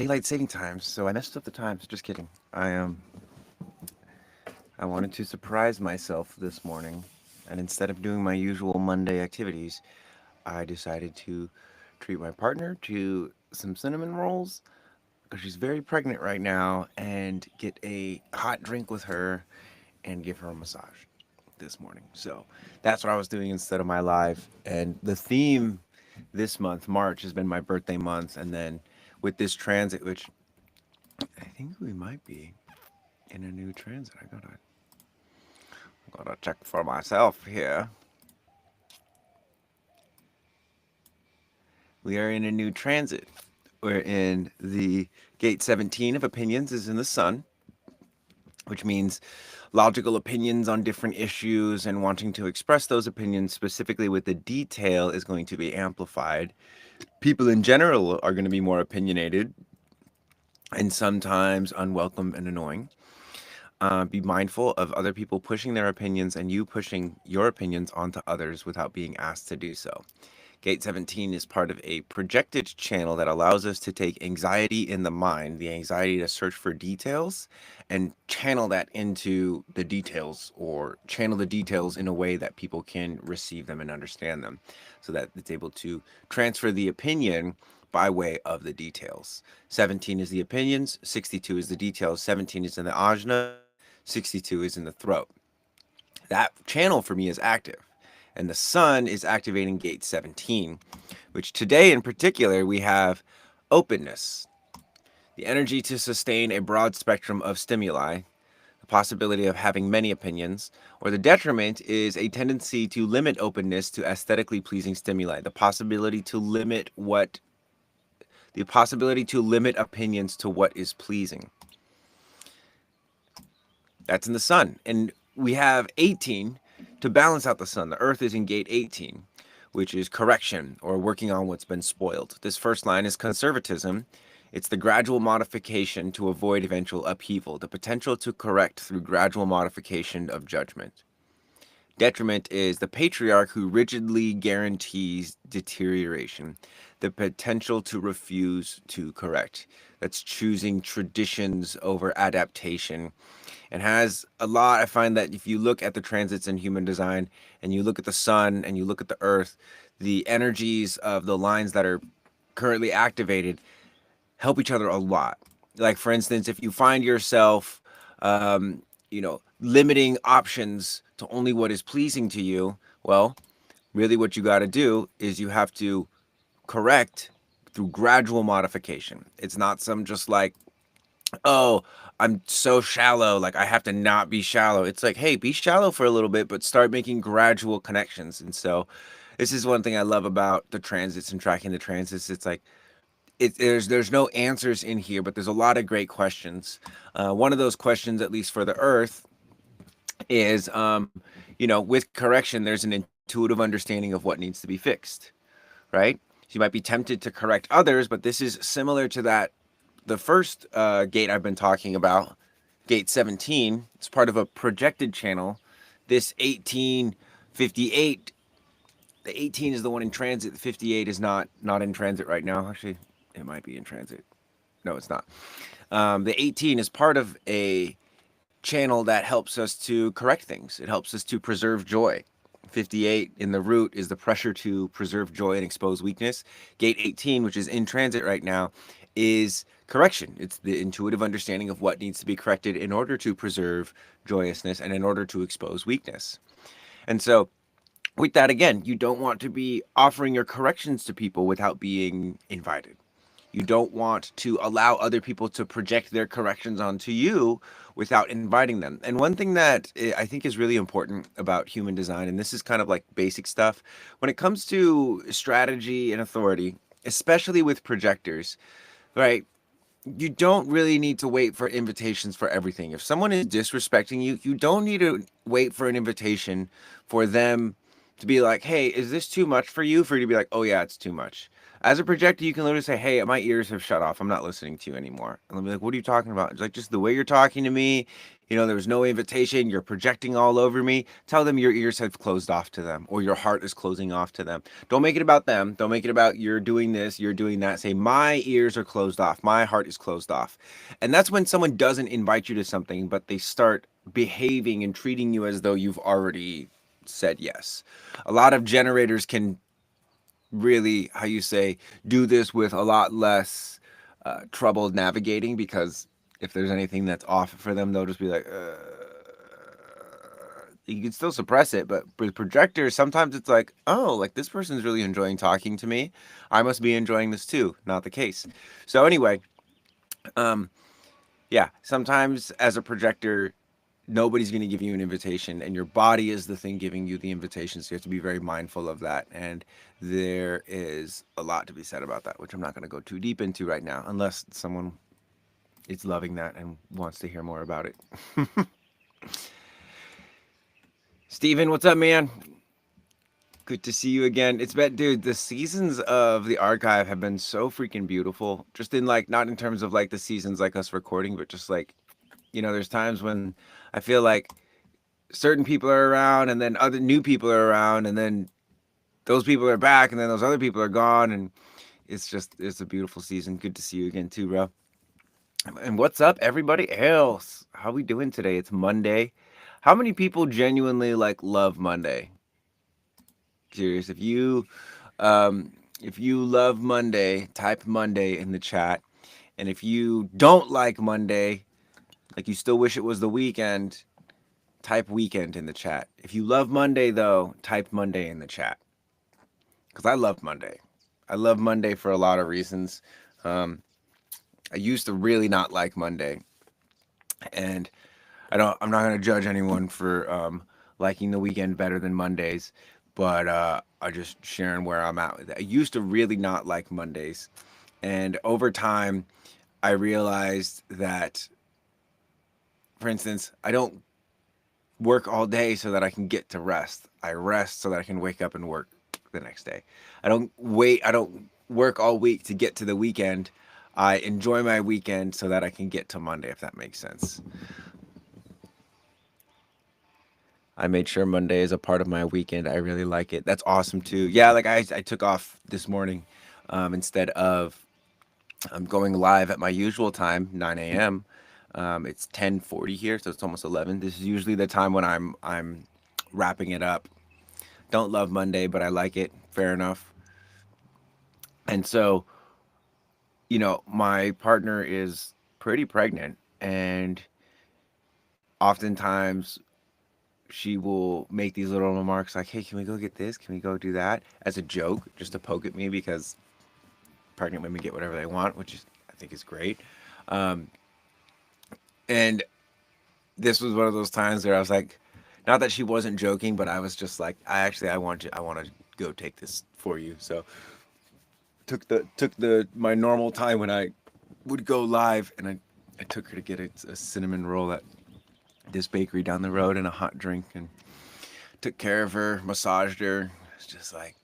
daylight saving times, so I messed up the times. Just kidding. I wanted to surprise myself this morning, and instead of doing my usual Monday activities, I decided to treat my partner to some cinnamon rolls because she's very pregnant right now, and get a hot drink with her and give her a massage this morning. So that's what I was doing instead of my live. And the theme this month, March, has been my birthday month, and then with this transit, which I think we might be in a new transit. I gotta check for myself here. We are in a new transit. We're in the gate 17 of opinions is in the sun, which means logical opinions on different issues and wanting to express those opinions specifically with the detail is going to be amplified. People in general are going to be more opinionated and sometimes unwelcome and annoying. Be mindful of other people pushing their opinions and you pushing your opinions onto others without being asked to do so. Gate 17 is part of a projected channel that allows us to take anxiety in the mind, the anxiety to search for details, and channel that into the details, or channel the details in a way that people can receive them and understand them, so that it's able to transfer the opinion by way of the details. 17 is the opinions, 62 is the details, 17 is in the ajna, 62 is in the throat. That channel for me is active, and the sun is activating gate 17, which today in particular we have openness, the energy to sustain a broad spectrum of stimuli, the possibility of having many opinions, or the detriment is a tendency to limit openness to aesthetically pleasing stimuli, the possibility to limit opinions to what is pleasing. That's in the sun. And we have 18 to balance out the sun. The earth is in gate 18, which is correction, or working on what's been spoiled. This first line is conservatism. It's the gradual modification to avoid eventual upheaval, the potential to correct through gradual modification of judgment. Detriment is the patriarch who rigidly guarantees deterioration, the potential to refuse to correct. That's choosing traditions over adaptation, and has a lot. I find that if you look at the transits in human design and you look at the sun and you look at the earth, the energies of the lines that are currently activated help each other a lot. Like, for instance, if you find yourself, limiting options to only what is pleasing to you, well, really what you got to do is you have to correct through gradual modification. It's not some just like, oh, I'm so shallow, like I have to not be shallow. It's like, hey, be shallow for a little bit, but start making gradual connections. And so this is one thing I love about the transits and tracking the transits. It's like, there's no answers in here, but there's a lot of great questions. One of those questions, at least for the earth, is, with correction, there's an intuitive understanding of what needs to be fixed, right? So you might be tempted to correct others, but this is similar to that. The first gate I've been talking about, gate 17, it's part of a projected channel. This 1858, the 18 is the one in transit. The 58 is not in transit right now. Actually, it might be in transit. No, it's not. The 18 is part of a channel that helps us to correct things. It helps us to preserve joy. 58 in the root is the pressure to preserve joy and expose weakness. Gate 18, which is in transit right now, is correction. It's the intuitive understanding of what needs to be corrected in order to preserve joyousness and in order to expose weakness. And so with that, again, you don't want to be offering your corrections to people without being invited. You don't want to allow other people to project their corrections onto you without inviting them. And one thing that I think is really important about human design, and this is kind of like basic stuff, when it comes to strategy and authority, especially with projectors, right? You don't really need to wait for invitations for everything. If someone is disrespecting you, you don't need to wait for an invitation for them to be like, hey, is this too much for you? For you to be like, oh yeah, it's too much. As a projector, you can literally say, hey, my ears have shut off. I'm not listening to you anymore. And they'll be like, what are you talking about? It's like, just the way you're talking to me. There was no invitation. You're projecting all over me. Tell them your ears have closed off to them, or your heart is closing off to them. Don't make it about them. Don't make it about you're doing this, you're doing that. Say, my ears are closed off. My heart is closed off. And that's when someone doesn't invite you to something, but they start behaving and treating you as though you've already said yes. A lot of generators can really, how you say, do this with a lot less trouble navigating, because if there's anything that's off for them, they'll just be like, you can still suppress it, but with projectors, sometimes it's like, oh, like this person's really enjoying talking to me. I must be enjoying this too. Not the case. So anyway, um, yeah, sometimes as a projector, nobody's going to give you an invitation, and your body is the thing giving you the invitation. So you have to be very mindful of that. And there is a lot to be said about that, which I'm not going to go too deep into right now, unless someone is loving that and wants to hear more about it. Steven, what's up, man? Good to see you again. It's been, dude, the seasons of the archive have been so freaking beautiful. Just in like, not in terms of like the seasons like us recording, but just like, there's times when I feel like certain people are around, and then other new people are around, and then those people are back, and then those other people are gone, and it's a beautiful season. Good to see you again too, bro. And what's up, everybody else? How we doing today? It's Monday. How many people genuinely like love Monday? Curious. If you love Monday, type Monday in the chat. And if you don't like Monday, like you still wish it was the weekend, type weekend in the chat. If you love Monday, though, type Monday in the chat. Because I love Monday. I love Monday for a lot of reasons. Um, I used to really not like Monday, and I'm not going to judge anyone for liking the weekend better than Mondays, but I just sharing where I'm at with it. I used to really not like Mondays, and over time, I realized that, for instance, I don't work all day so that I can get to rest. I rest so that I can wake up and work the next day. I don't work all week to get to the weekend. I enjoy my weekend so that I can get to Monday, if that makes sense. I made sure Monday is a part of my weekend. I really like it. That's awesome too. Yeah, like I took off this morning instead of going live at my usual time, 9 a.m. It's 10:40 here, so it's almost 11. This is usually the time when I'm wrapping it up. Don't love Monday, but I like it. Fair enough. And so, my partner is pretty pregnant, and oftentimes she will make these little remarks like, hey, can we go get this? Can we go do that? As a joke, just to poke at me, because pregnant women get whatever they want, which is, I think, is great. Um, and this was one of those times where I was like, not that she wasn't joking, but I was just like, I want to go take this for you. So took the my normal time when I would go live, and I took her to get a cinnamon roll at this bakery down the road and a hot drink, and took care of her, massaged her. It's just like,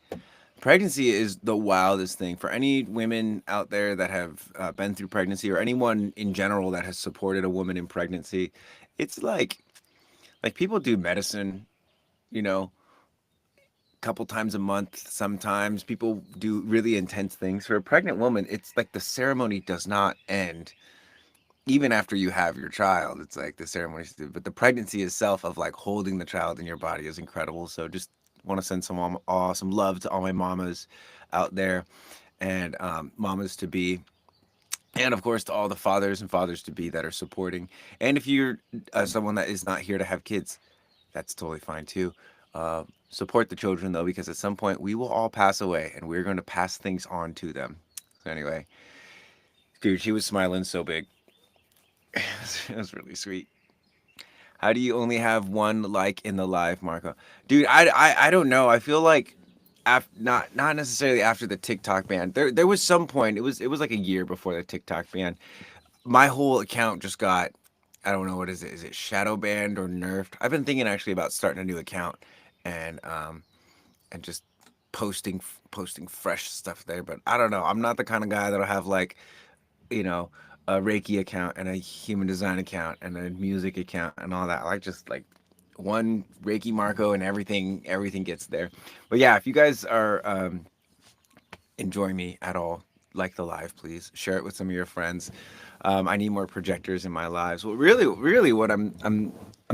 pregnancy is the wildest thing for any women out there that have been through pregnancy, or anyone in general that has supported a woman in pregnancy. It's like people do medicine, you know, a couple times a month. Sometimes people do really intense things. For a pregnant woman, it's like the ceremony does not end even after you have your child. It's like the ceremony, but the pregnancy itself of like holding the child in your body is incredible. So just want to send some awesome love to all my mamas out there, and mamas to be, and of course to all the fathers and fathers to be that are supporting. And if you're someone that is not here to have kids, that's totally fine too. Support the children though, because at some point we will all pass away, and we're going to pass things on to them. So anyway, dude, she was smiling so big. It was really sweet. How do you only have one like in the live, Marco? Dude, I don't know. I feel like not necessarily after the TikTok ban. There was some point. It was like a year before the TikTok ban. My whole account just got, I don't know, what is it? Is it shadow banned or nerfed? I've been thinking actually about starting a new account, and and just posting posting fresh stuff there. But I don't know. I'm not the kind of guy that'll have like, you know, a Reiki account and a human design account and a music account and all that. I like just like one Reikimarco and everything gets there. But yeah, if you guys are enjoying me at all, like the live, please share it with some of your friends. I need more projectors in my lives. Well, really, what I'm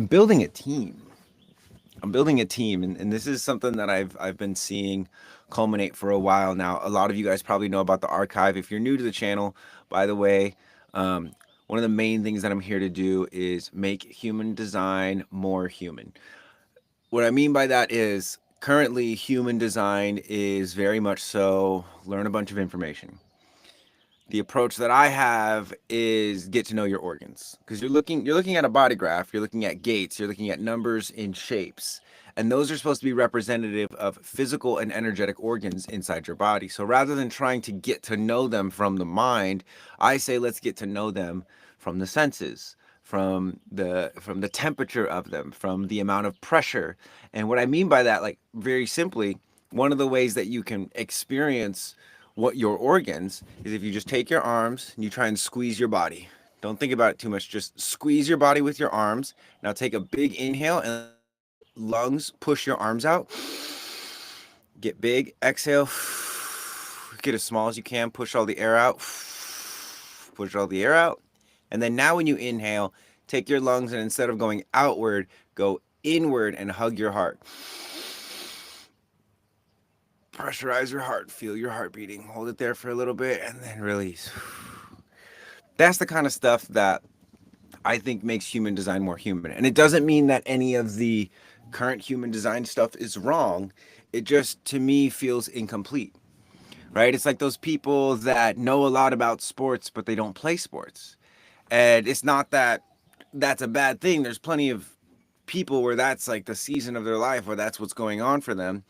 building a team. I'm building a team, and this is something that I've been seeing culminate for a while now. A lot of you guys probably know about the archive. If you're new to the channel, by the way, one of the main things that I'm here to do is make human design more human. What I mean by that is currently human design is very much so learn a bunch of information. The approach that I have is get to know your organs, because you're looking at a body graph, you're looking at gaits, you're looking at numbers in shapes, and those are supposed to be representative of physical and energetic organs inside your body. So rather than trying to get to know them from the mind, I say let's get to know them from the senses, from the temperature of them, from the amount of pressure. And what I mean by that, like very simply, one of the ways that you can experience what your organs is if you just take your arms and you try and squeeze your body. Don't think about it too much. Just squeeze your body with your arms. Now take a big inhale and let your lungs push your arms out. Get big. Exhale. Get as small as you can. Push all the air out. Push all the air out. And then now when you inhale, take your lungs and instead of going outward, go inward and hug your heart. Pressurize your heart, feel your heart beating, hold it there for a little bit, and then release. That's the kind of stuff that I think makes human design more human. And it doesn't mean that any of the current human design stuff is wrong. It just, to me, feels incomplete, right? It's like those people that know a lot about sports, but they don't play sports. And it's not that that's a bad thing. There's plenty of people where that's like the season of their life, where that's what's going on for them.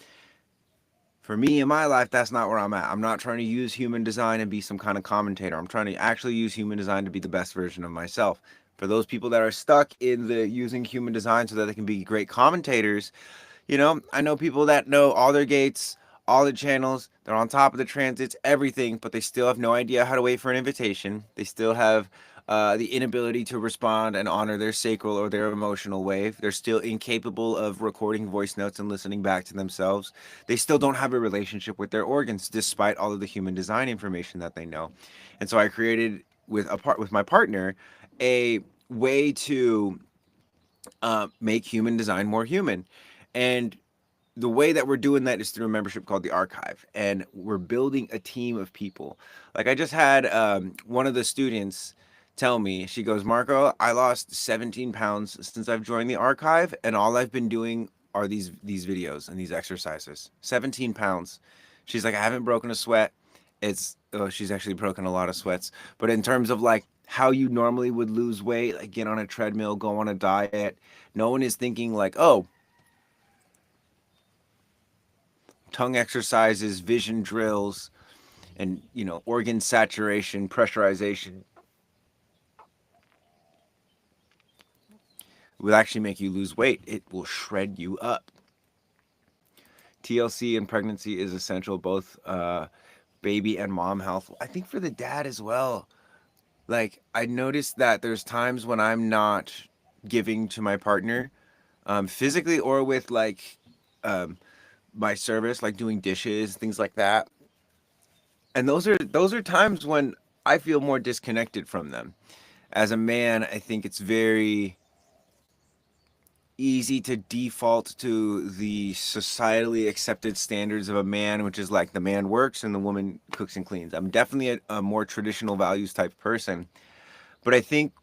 For me in my life, that's not where I'm at. I'm not trying to use human design and be some kind of commentator. I'm trying to actually use human design to be the best version of myself. For those people that are stuck in the using human design so that they can be great commentators, I know people that know all their gates, all the channels, they're on top of the transits, everything, but they still have no idea how to wait for an invitation. They still have the inability to respond and honor their sacral or their emotional wave. They're still incapable of recording voice notes and listening back to themselves. They still don't have a relationship with their organs, despite all of the human design information that they know. And so I created with my partner a way to make human design more human. And the way that we're doing that is through a membership called the Archive, and we're building a team of people. Like I just had one of the students tell me, she goes, Marco, I lost 17 pounds since I've joined the Archive, and all I've been doing are these videos and these exercises. 17 pounds. She's like, I haven't broken a sweat. She's actually broken a lot of sweats. But in terms of like how you normally would lose weight, like get on a treadmill, go on a diet, no one is thinking like, oh, tongue exercises, vision drills, and organ saturation, pressurization will actually make you lose weight. It will shred you up. TLC in pregnancy is essential, both baby and mom health. I think for the dad as well. Like I noticed that there's times when I'm not giving to my partner, physically or with like um, my service, like doing dishes, things like that. And those are times when I feel more disconnected from them. As a man, I think it's very easy to default to the societally accepted standards of a man, which is like the man works and the woman cooks and cleans. I'm definitely a more traditional values type person, but I think,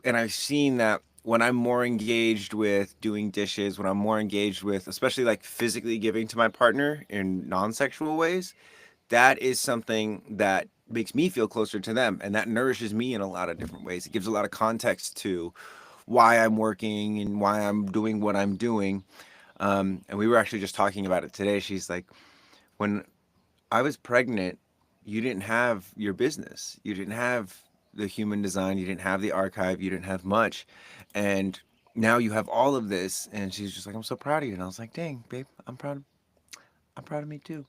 and I've seen that when I'm more engaged with doing dishes, when I'm more engaged with, especially like physically giving to my partner in non-sexual ways, that is something that makes me feel closer to them, and that nourishes me in a lot of different ways. It gives a lot of context to why I'm working and why I'm doing what I'm doing. And we were actually just talking about it today. She's like, when I was pregnant, you didn't have your business, you didn't have the human design, you didn't have the archive, you didn't have much, and now you have all of this. And she's just like, I'm so proud of you. And I was like, dang babe, I'm I'm proud of me too.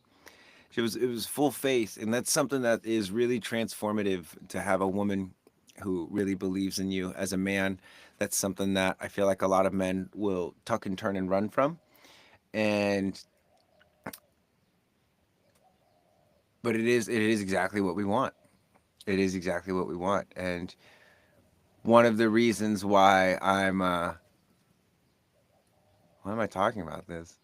It was full faith, and that's something that is really transformative to have a woman who really believes in you. As a man, that's something that I feel like a lot of men will tuck and turn and run from. And but it is exactly what we want. It is exactly what we want. And one of the reasons why why am I talking about this?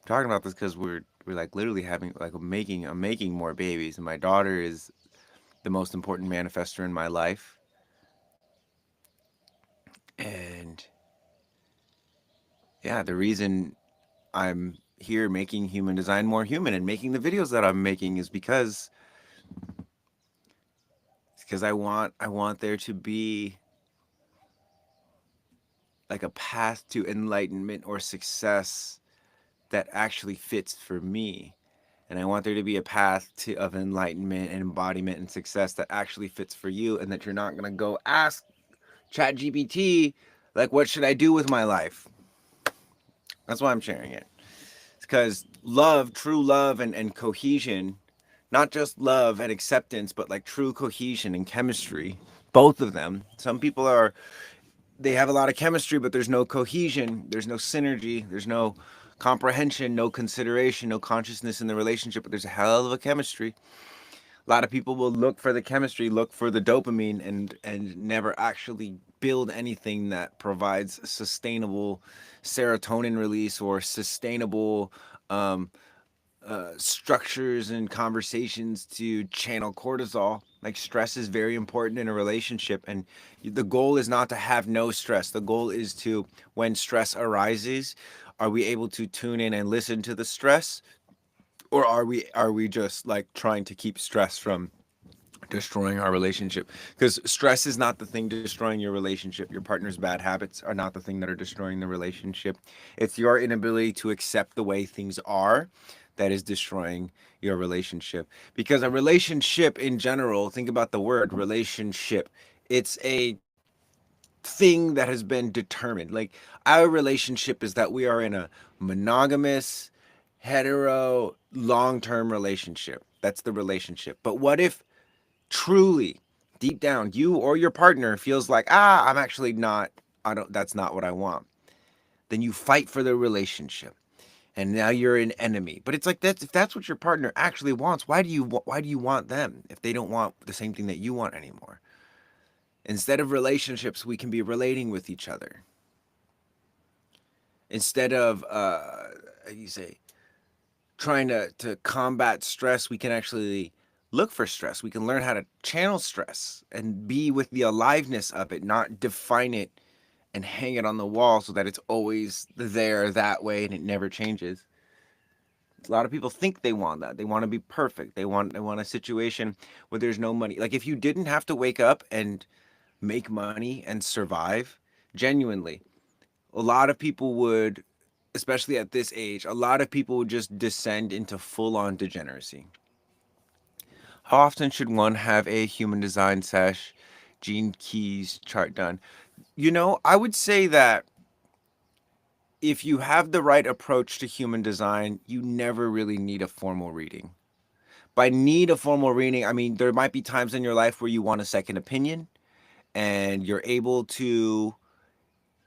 I'm talking about this because we're like literally having like I'm making more babies, and my daughter is the most important manifester in my life. And yeah, the reason I'm here making human design more human and making the videos that I'm making is because I want there to be like a path to enlightenment or success that actually fits for me. And I want there to be a path of enlightenment and embodiment and success that actually fits for you, and that you're not going to go ask ChatGPT, like, what should I do with my life? That's why I'm sharing it. It's because love, true love, and cohesion, not just love and acceptance, but like true cohesion and chemistry, both of them. Some people are, they have a lot of chemistry, but there's no cohesion, there's no synergy, there's no comprehension, no consideration, no consciousness in the relationship, but there's a hell of a chemistry. A lot of people will look for the chemistry, look for the dopamine, and never actually build anything that provides sustainable serotonin release or sustainable um, structures and conversations to channel cortisol. Like, stress is very important in a relationship, and the goal is not to have no stress. The goal is to, when stress arises, are we able to tune in and listen to the stress, or are we just like trying to keep stress from destroying our relationship? Because stress is not the thing destroying your relationship. Your partner's bad habits are not the thing that are destroying the relationship. It's your inability to accept the way things are that is destroying your relationship. Because a relationship in general, think about the word relationship, it's a thing that has been determined. Like, our relationship is that we are in a monogamous, hetero, long-term relationship. That's the relationship. But what if truly deep down you or your partner feels like, I'm actually not, I don't, that's not what I want? Then you fight for the relationship, and now you're an enemy. But it's like, that's, if that's what your partner actually wants, why do you want them if they don't want the same thing that you want anymore? Instead of relationships, we can be relating with each other. Instead of you say, trying to combat stress, we can actually look for stress. We can learn how to channel stress and be with the aliveness of it, not define it and hang it on the wall so that it's always there that way and it never changes. A lot of people think they want that. They want to be perfect. They want a situation where there's no money. Like, if you didn't have to wake up and make money and survive, genuinely, a lot of people would, especially at this age, a lot of people would just descend into full on degeneracy. How often should one have a human design sesh, gene keys chart done? I would say that if you have the right approach to human design, you never really need a formal reading. By need a formal reading, I mean there might be times in your life where you want a second opinion and you're able to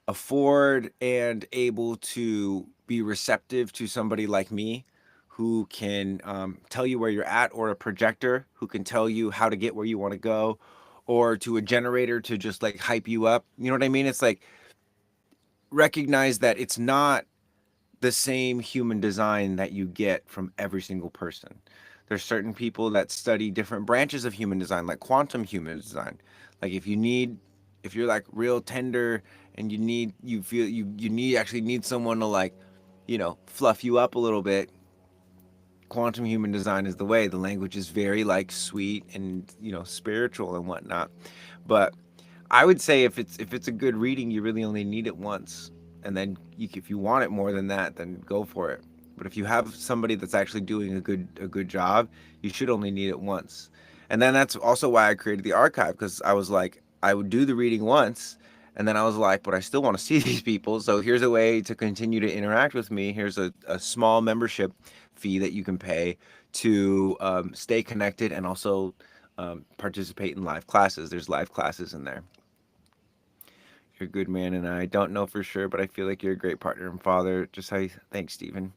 afford and able to be receptive to somebody like me who can tell you where you're at, or a projector who can tell you how to get where you want to go, or to a generator to just like hype you up. You know what I mean? It's like, recognize that it's not the same human design that you get from every single person. There's certain people that study different branches of human design, like quantum human design. Like, if you're like real tender and you feel you need actually need someone to, like, fluff you up a little bit, quantum human design is the way. The language is very like sweet and spiritual and whatnot. But I would say if it's a good reading, you really only need it once, and then if you want it more than that, then go for it. But if you have somebody that's actually doing a good job, you should only need it once. And then that's also why I created the archive, because I was like, I would do the reading once, And then I was like, but I still want to see these people. So here's a way to continue to interact with me. Here's a small membership fee that you can pay to stay connected and also participate in live classes. There's live classes in there. You're a good man, and I don't know for sure, but I feel like you're a great partner and father. Just how you, thanks, Stephen.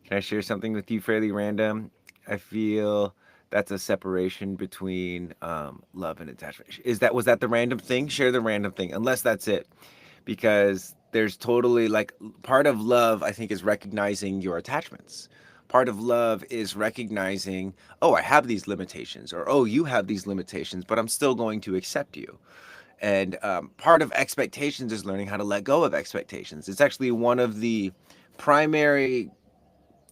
Can I share something with you fairly random? I feel that's a separation between love and attachment. Was that the random thing? Share the random thing, unless that's it, because there's totally like part of love. I think is recognizing your attachments. Part of love is recognizing, oh, I have these limitations, or oh, you have these limitations, but I'm still going to accept you. And part of expectations is learning how to let go of expectations. It's actually one of the primary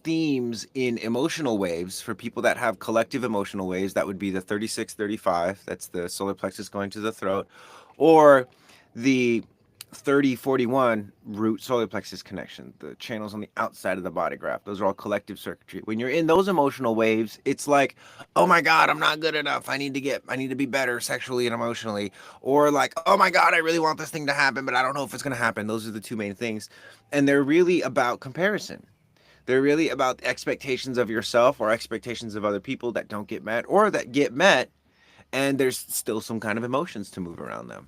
themes in emotional waves for people that have collective emotional waves. That would be the 36-35, that's the solar plexus going to the throat, or the 30-41 root solar plexus connection, the channels on the outside of the body graph. Those are all collective circuitry. When you're in those emotional waves, it's like, oh my god, I'm not good enough, I need to be better sexually and emotionally, or like, oh my god, I really want this thing to happen, but I don't know if it's going to happen. Those are the two main things, and they're really about comparison. They're really about expectations of yourself or expectations of other people that don't get met or that get met, and there's still some kind of emotions to move around them.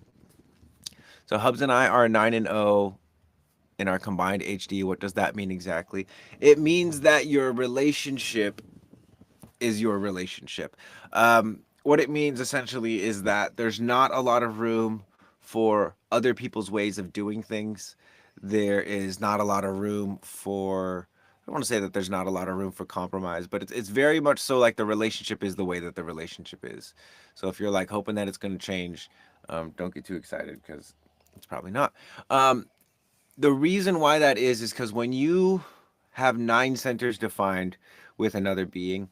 So Hubs and I are 9 and 0 in our combined HD. What does that mean exactly? It means that your relationship is your relationship. What it means essentially is that there's not a lot of room for other people's ways of doing things. There is not a lot of room for, I don't want to say that there's not a lot of room for compromise, but it's very much so like the relationship is the way that the relationship is. So if you're like hoping that it's going to change, don't get too excited because it's probably not. The reason why that is because when you have 9 centers defined with another being,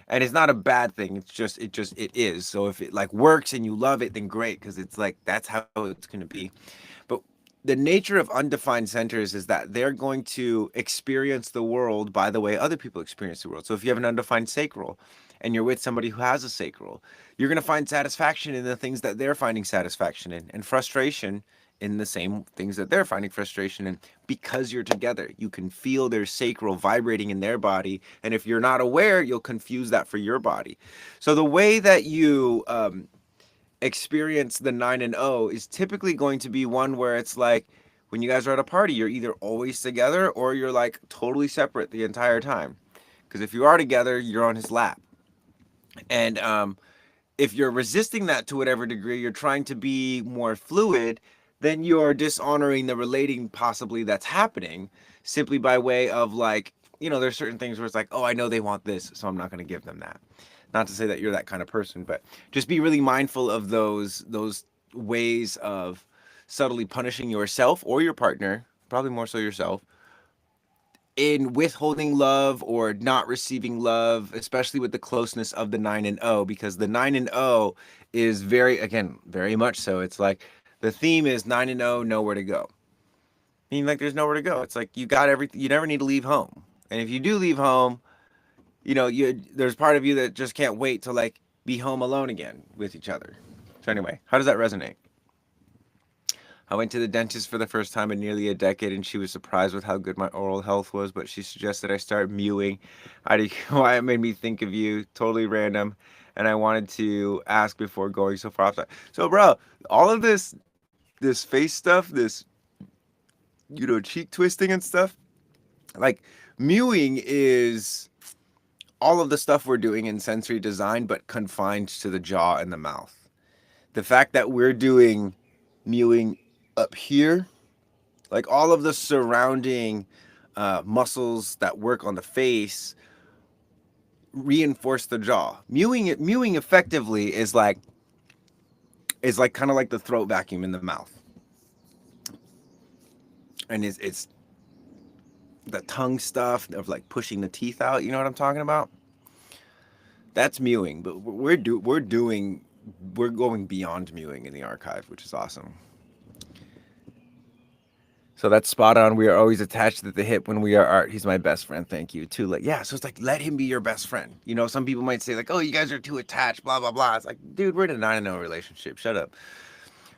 and it's not a bad thing, it's just it is. So if it like works and you love it, then great, because it's like that's how it's going to be. But the nature of undefined centers is that they're going to experience the world by the way other people experience the world. So if you have an undefined sacral and you're with somebody who has a sacral, you're going to find satisfaction in the things that they're finding satisfaction in, and frustration in the same things that they're finding frustration in, because you're together. You can feel their sacral vibrating in their body, and if you're not aware, you'll confuse that for your body. So the way that you experience the 9 and 0 is typically going to be one where it's like when you guys are at a party, you're either always together or you're like totally separate the entire time. Because if you are together, you're on his lap. And if you're resisting that to whatever degree, you're trying to be more fluid, then you're dishonoring the relating possibly that's happening simply by way of like, there's certain things where it's like, oh, I know they want this, so I'm not going to give them that. Not to say that you're that kind of person, but just be really mindful of those ways of subtly punishing yourself or your partner, probably more so yourself, in withholding love or not receiving love, especially with the closeness of the 9 and 0, because the 9 and 0 is very, again, very much so. It's like the theme is 9 and 0, nowhere to go. Meaning like there's nowhere to go. It's like you got everything. You never need to leave home. And if you do leave home, there's part of you that just can't wait to like be home alone again with each other. So anyway, how does that resonate? I went to the dentist for the first time in nearly a decade, and she was surprised with how good my oral health was, but she suggested I start mewing. Why it made me think of you, totally random, and I wanted to ask before going so far off. So, bro, all of this face stuff, this, cheek twisting and stuff, like mewing is all of the stuff we're doing in sensory design, but confined to the jaw and the mouth. The fact that we're doing mewing up here, like all of the surrounding muscles that work on the face reinforce the jaw. Mewing effectively is like kind of like the throat vacuum in the mouth, and it's the tongue stuff of like pushing the teeth out. You know what I'm talking about? That's mewing, but we're going beyond mewing in the archive, which is awesome. So that's spot on. We are always attached at the hip when we are art. He's my best friend. Thank you too. Like, yeah. So it's like, let him be your best friend. Some people might say like, oh, you guys are too attached, blah, blah, blah. It's like, dude, we're in a 9-0 relationship. Shut up.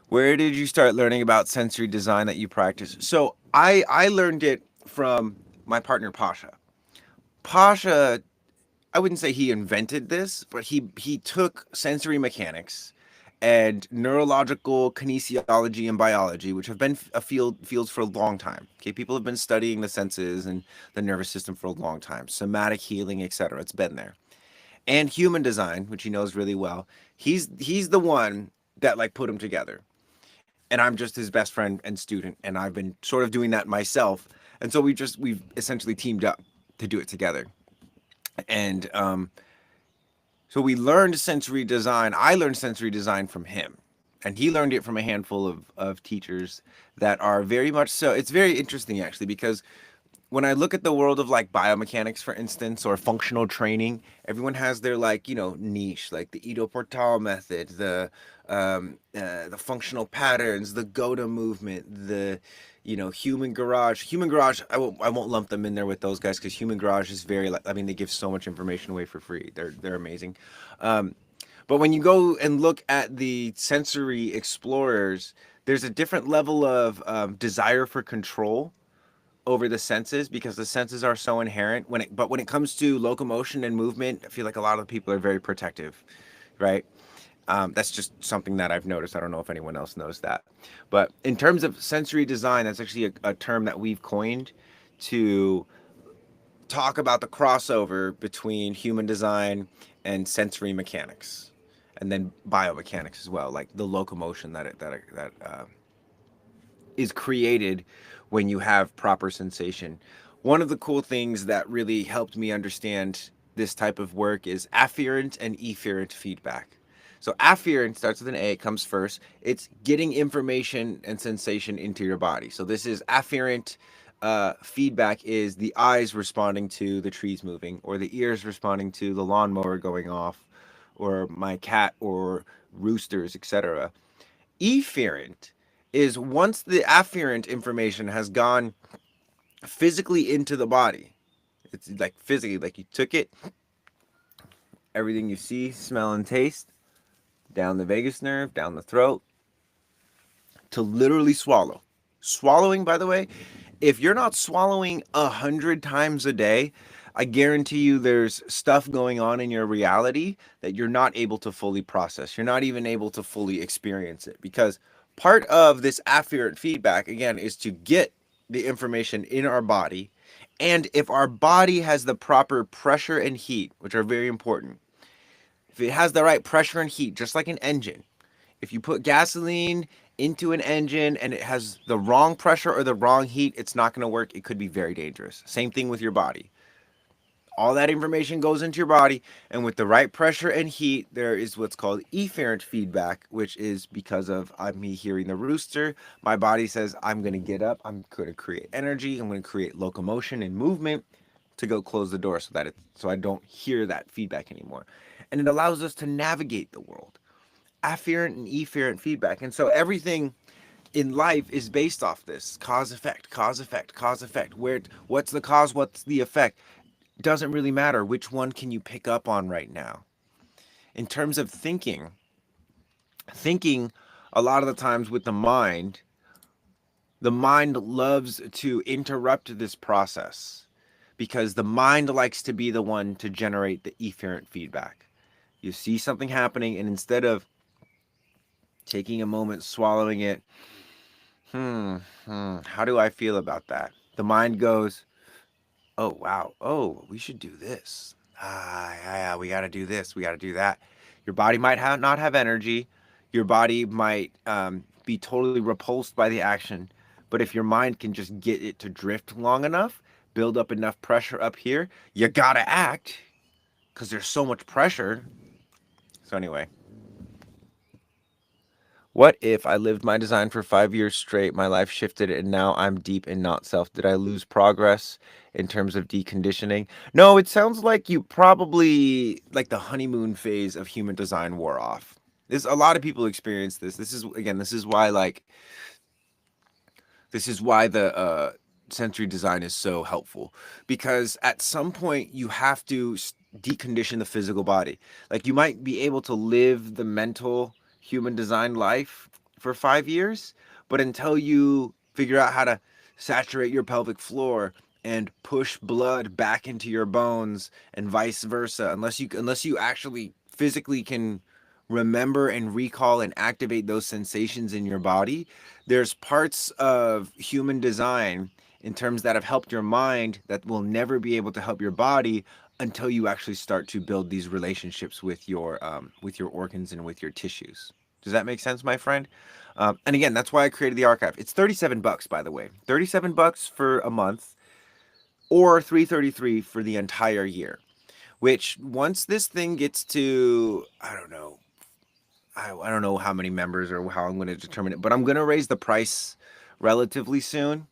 Where did you start learning about sensory design that you practice? So I learned it from my partner Pasha. Pasha, I wouldn't say he invented this, but he took sensory mechanics and neurological kinesiology and biology, which have been a fields for a long time. Okay, people have been studying the senses and the nervous system for a long time. Somatic healing, etc. It's been there. And human design, which he knows really well. He's the one that like put them together. And I'm just his best friend and student, and I've been sort of doing that myself. And so we've essentially teamed up to do it together. And so we learned sensory design. I learned sensory design from him, and he learned it from a handful of teachers that are very much so. It's very interesting actually because when I look at the world of like biomechanics, for instance, or functional training, everyone has their like niche, like the Ido Portal method, the functional patterns, the Goda movement, the human garage. Human garage, I won't lump them in there with those guys because human garage is very like I mean they give so much information away for free. They're amazing. Um, but when you go and look at the sensory explorers, there's a different level of desire for control over the senses because the senses are so inherent but when it comes to locomotion and movement, I feel like a lot of people are very protective, right? That's just something that I've noticed. I don't know if anyone else knows that, but in terms of sensory design, that's actually a term that we've coined to talk about the crossover between human design and sensory mechanics, and then biomechanics as well, like the locomotion that is created when you have proper sensation. One of the cool things that really helped me understand this type of work is afferent and efferent feedback. So afferent starts with an A, it comes first. It's getting information and sensation into your body. So this is afferent feedback is the eyes responding to the trees moving, or the ears responding to the lawnmower going off, or my cat, or roosters, etc. Efferent is once the afferent information has gone physically into the body. It's like physically, like you took it, everything you see, smell, and taste, down the vagus nerve, down the throat, to literally swallow. Swallowing, by the way, if you're not swallowing 100 times a day, I guarantee you there's stuff going on in your reality that you're not able to fully process. You're not even able to fully experience it because part of this afferent feedback, again, is to get the information in our body. And if our body has the proper pressure and heat, which are very important, if it has the right pressure and heat, just like an engine, if you put gasoline into an engine and it has the wrong pressure or the wrong heat, it's not going to work. It could be very dangerous. Same thing with your body. All that information goes into your body, and with the right pressure and heat, there is what's called efferent feedback, which is because of me hearing the rooster. My body says, I'm going to get up, I'm going to create energy, I'm going to create locomotion and movement to go close the door so I don't hear that feedback anymore. And it allows us to navigate the world. Afferent and efferent feedback. And so everything in life is based off this cause effect, cause effect, cause effect. What's the cause, what's the effect? Doesn't really matter. Which one can you pick up on right now? In terms of thinking a lot of the times with the mind loves to interrupt this process because the mind likes to be the one to generate the efferent feedback. You see something happening, and instead of taking a moment, swallowing it, how do I feel about that? The mind goes, oh, wow, oh, we should do this. Yeah, we got to do this, we got to do that. Your body might not have energy. Your body might be totally repulsed by the action. But if your mind can just get it to drift long enough, build up enough pressure up here, you got to act because there's so much pressure. So, anyway, what if I lived my design for 5 years straight, my life shifted, and now I'm deep in not self? Did I lose progress in terms of deconditioning? No, it sounds like you probably, like the honeymoon phase of human design wore off. There's a lot of people experience this. This is why the sensory design is so helpful because at some point you have to decondition the physical body. Like you might be able to live the mental human design life for 5 years, but until you figure out how to saturate your pelvic floor and push blood back into your bones and vice versa, unless you actually physically can remember and recall and activate those sensations in your body, there's parts of human design in terms that have helped your mind that will never be able to help your body until you actually start to build these relationships with your organs and with your tissues. Does that make sense, my friend? And again, that's why I created the archive. It's $37, by the way. $37 for a month, or $333 for the entire year. Which once this thing gets to, I don't know how many members or how I'm going to determine it, but I'm going to raise the price relatively soon,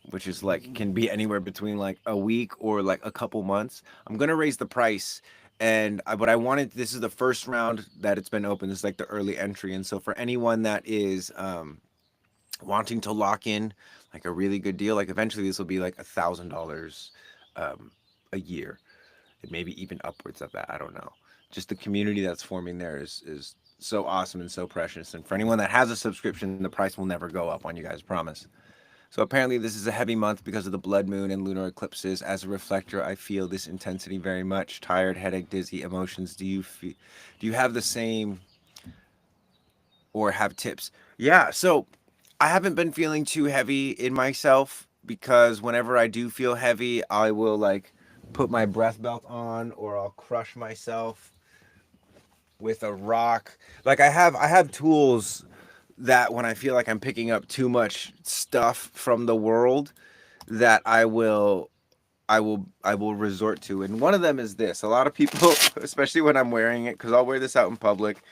which is like can be anywhere between like a week or like a couple months. I'm gonna raise the price, and but I wanted, this is the first round that it's been open. This is like the early entry, and so for anyone that is wanting to lock in like a really good deal, like eventually this will be like $1,000 a year, and maybe even upwards of that. I don't know. Just the community that's forming there is so awesome and so precious. And for anyone that has a subscription, the price will never go up on you guys, promise. So apparently this is a heavy month because of the blood moon and lunar eclipses. As a reflector, I feel this intensity very much. Tired, headache, dizzy, emotions. Do you have the same or have tips? Yeah, so I haven't been feeling too heavy in myself because whenever I do feel heavy, I will like put my breath belt on or I'll crush myself with a rock. Like I have tools that when I feel like I'm picking up too much stuff from the world, that I will resort to. And one of them is this. A lot of people, especially when I'm wearing it, because I'll wear this out in public,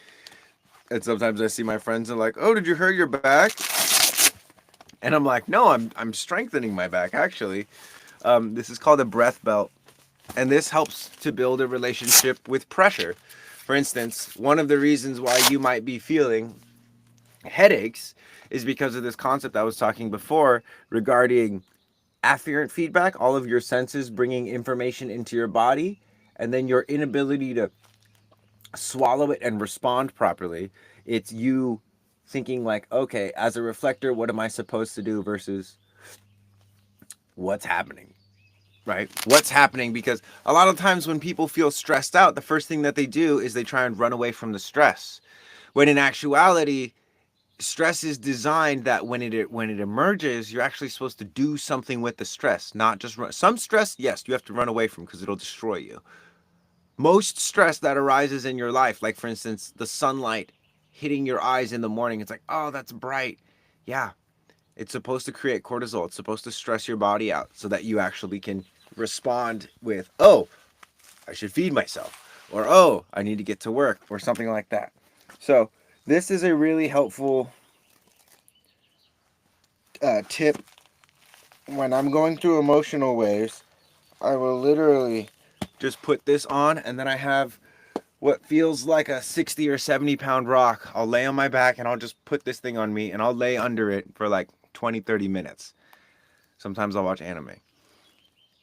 and sometimes I see my friends and like, oh, did you hurt your back? And I'm like, no, I'm strengthening my back actually. This is called a breath belt, and this helps to build a relationship with pressure. For instance, one of the reasons why you might be feeling headaches is because of this concept I was talking before regarding afferent feedback, all of your senses bringing information into your body, and then your inability to swallow it and respond properly. It's you thinking like, okay, as a reflector, what am I supposed to do versus what's happening, right? What's happening? Because a lot of times when people feel stressed out, the first thing that they do is they try and run away from the stress. When in actuality, stress is designed that when it emerges, you're actually supposed to do something with the stress, not just run. Some stress, yes, you have to run away from because it'll destroy you. Most stress that arises in your life, like for instance, the sunlight hitting your eyes in the morning, it's like, oh, that's bright. Yeah, it's supposed to create cortisol. It's supposed to stress your body out so that you actually can respond with, oh, I should feed myself, or oh, I need to get to work, or something like that. So this is a really helpful tip. When I'm going through emotional waves, I will literally just put this on, and then I have what feels like a 60 or 70 pound rock. I'll lay on my back and I'll just put this thing on me and I'll lay under it for like 20-30 minutes. Sometimes I'll watch anime.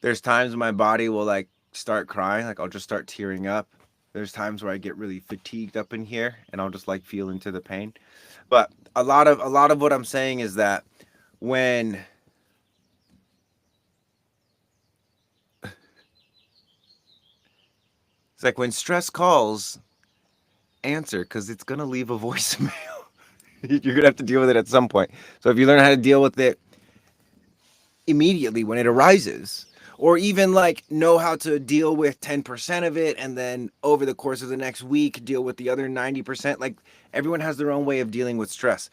There's times my body will like start crying, like I'll just start tearing up. There's times where I get really fatigued up in here and I'll just like feel into the pain. But a lot of what I'm saying is that when it's like when stress calls, answer, because it's gonna leave a voicemail. You're gonna have to deal with it at some point. So if you learn how to deal with it immediately when it arises, or even like know how to deal with 10% of it, and then over the course of the next week deal with the other 90%. Like everyone has their own way of dealing with stress,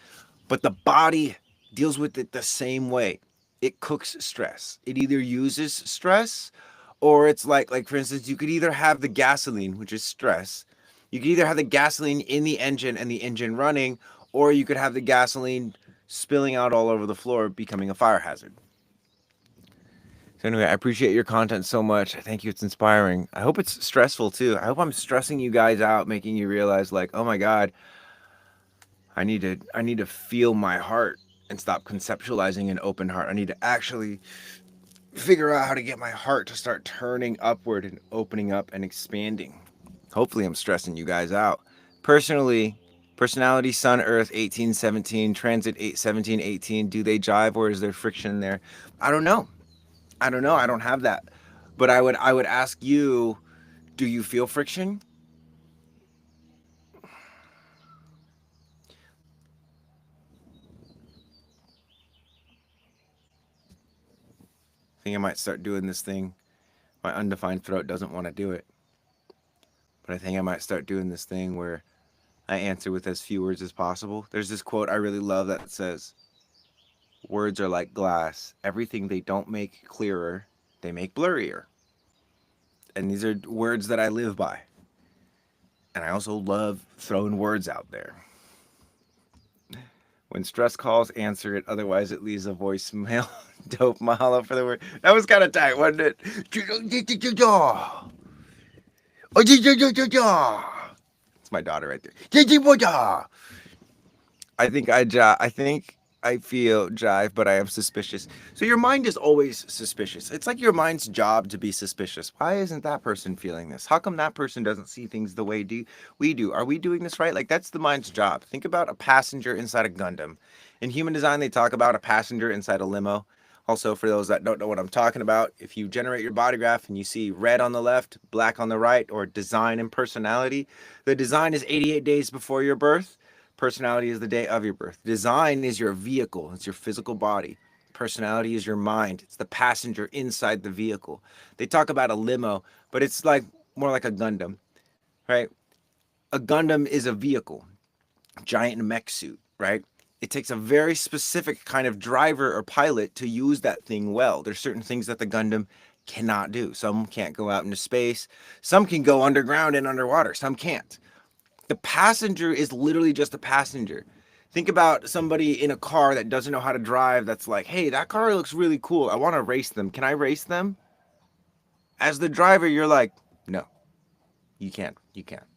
but the body deals with it the same way. It cooks stress. It either uses stress, or it's like for instance, you could either have the gasoline, which is stress. You could either have the gasoline in the engine and the engine running, or you could have the gasoline spilling out all over the floor, becoming a fire hazard. So anyway, I appreciate your content so much. Thank you. It's inspiring. I hope it's stressful too. I hope I'm stressing you guys out, making you realize like, oh my God, I need to feel my heart and stop conceptualizing an open heart. I need to actually figure out how to get my heart to start turning upward and opening up and expanding. Hopefully I'm stressing you guys out. Personally, Personality, Sun, Earth, 1817, transit, 817, 18. Do they jive or is there friction there? I don't know. I don't know. I don't have that. But I would ask you, do you feel friction? I think I might start doing this thing. My undefined throat doesn't want to do it. But I think I might start doing this thing where I answer with as few words as possible. There's this quote I really love that says, words are like glass. Everything they don't make clearer, they make blurrier. And these are words that I live by. And I also love throwing words out there. When stress calls, answer it. Otherwise, it leaves a voicemail. Dope mahalo for the word. That was kind of tight, wasn't it? It's my daughter right there. I feel jive, but I am suspicious. So your mind is always suspicious. It's like your mind's job to be suspicious. Why isn't that person feeling this? How come that person doesn't see things the way we do? Are we doing this right? Like that's the mind's job. Think about a passenger inside a Gundam. In human design, they talk about a passenger inside a limo. Also, for those that don't know what I'm talking about, if you generate your body graph and you see red on the left, black on the right, or design and personality, the design is 88 days before your birth. Personality is the day of your birth. Design is your vehicle, it's your physical body. Personality is your mind, it's the passenger inside the vehicle. They talk about a limo, but it's like more like a Gundam, right? A Gundam is a vehicle, giant mech suit, right? It takes a very specific kind of driver or pilot to use that thing well. There's certain things that the Gundam cannot do. Some can't go out into space, some can go underground and underwater, some can't. The passenger is literally just a passenger. Think about somebody in a car that doesn't know how to drive that's like, hey, that car looks really cool. I want to race them. Can I race them? As the driver, you're like, no, you can't. You can't.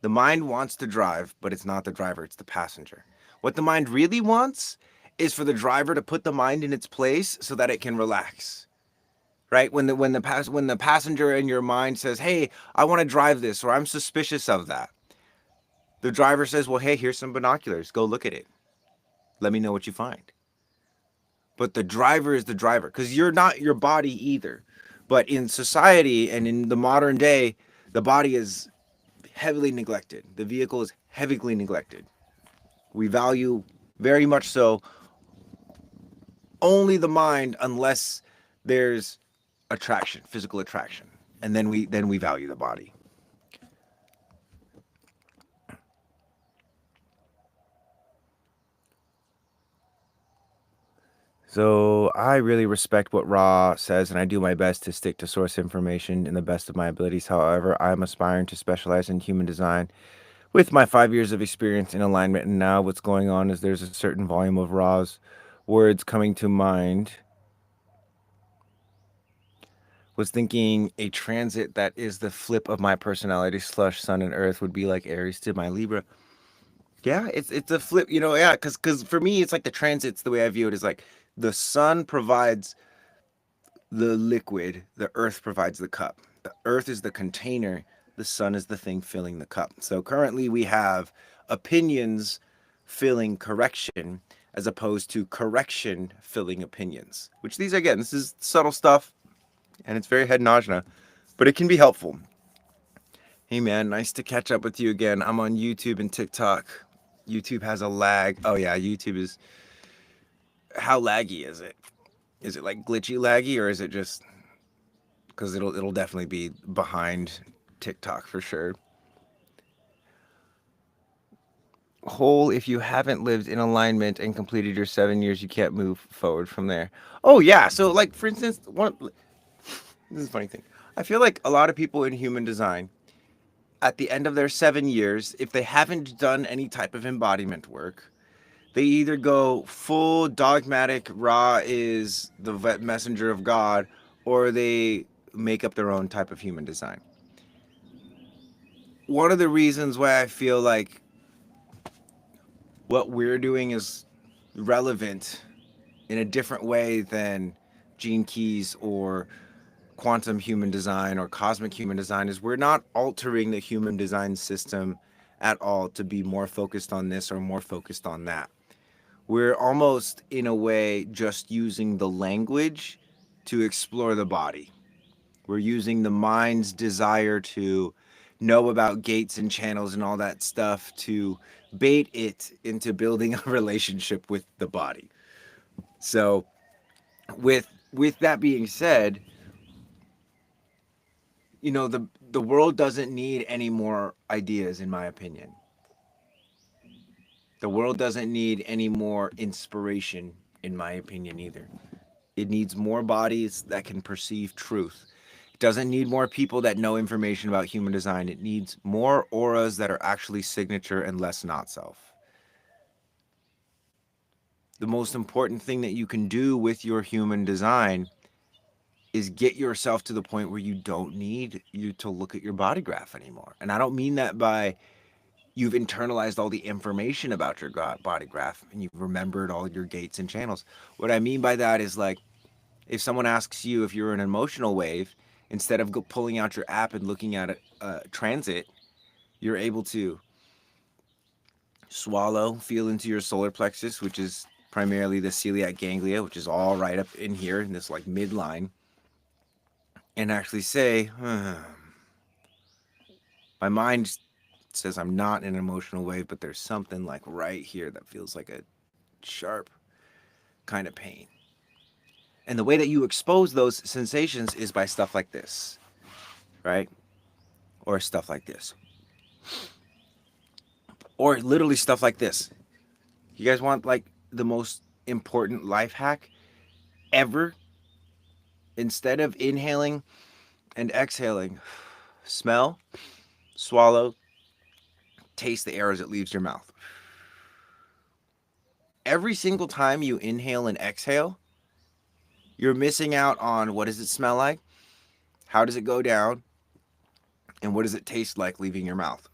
The mind wants to drive, but it's not the driver, it's the passenger. What the mind really wants is for the driver to put the mind in its place so that it can relax. Right? When the passenger in your mind says, "Hey, I want to drive this," or "I'm suspicious of that." The driver says, "Well, hey, here's some binoculars. Go look at it. Let me know what you find." But the driver is the driver because you're not your body either. But in society and in the modern day, the body is heavily neglected. The vehicle is heavily neglected. We value very much so only the mind unless there's attraction, physical attraction. And then we value the body. So I really respect what Ra says, and I do my best to stick to source information in the best of my abilities. However, I'm aspiring to specialize in human design with my 5 years of experience in alignment. And now what's going on is there's a certain volume of Ra's words coming to mind. Was thinking a transit that is the flip of my personality slush sun and earth would be like Aries to my Libra. Yeah, it's a flip, yeah, because for me it's like the transits, the way I view it is like the sun provides the liquid, the earth provides the cup. The earth is the container, the sun is the thing filling the cup. So currently we have opinions filling correction as opposed to correction filling opinions, which these again, this is subtle stuff and it's very head najna, but it can be helpful. Hey man, nice to catch up with you again. I'm on YouTube and TikTok. YouTube has a lag. Oh yeah, YouTube is. How laggy is it? Is it like glitchy laggy, or is it just because it'll definitely be behind TikTok for sure. Whole, if you haven't lived in alignment and completed your 7 years, you can't move forward from there. Oh yeah, so like for instance, this is a funny thing. I feel like a lot of people in human design, at the end of their 7 years, if they haven't done any type of embodiment work, they either go full dogmatic, Ra is the messenger of God, or they make up their own type of human design. One of the reasons why I feel like what we're doing is relevant in a different way than Gene Keys or quantum human design or cosmic human design is we're not altering the human design system at all to be more focused on this or more focused on that. We're almost, in a way, just using the language to explore the body. We're using the mind's desire to know about gates and channels and all that stuff to bait it into building a relationship with the body. So, with that being said, the world doesn't need any more ideas, in my opinion. The world doesn't need any more inspiration, in my opinion, either. It needs more bodies that can perceive truth. It doesn't need more people that know information about human design. It needs more auras that are actually signature and less not self. The most important thing that you can do with your human design is get yourself to the point where you don't need you to look at your body graph anymore. And I don't mean that by you've internalized all the information about your body graph and you've remembered all your gates and channels. What I mean by that is like if someone asks you if you're an emotional wave, instead of pulling out your app and looking at a transit, you're able to swallow, feel into your solar plexus, which is primarily the celiac ganglia, which is all right up in here in this like midline, and actually say, my mind says I'm not in an emotional wave, but there's something like right here that feels like a sharp kind of pain. And the way that you expose those sensations is by stuff like this, right? Or stuff like this. Or literally stuff like this. You guys want like the most important life hack ever? Instead of inhaling and exhaling, smell, swallow, taste the air as it leaves your mouth. Every single time you inhale and exhale, you're missing out on what does it smell like? How does it go down? And what does it taste like leaving your mouth?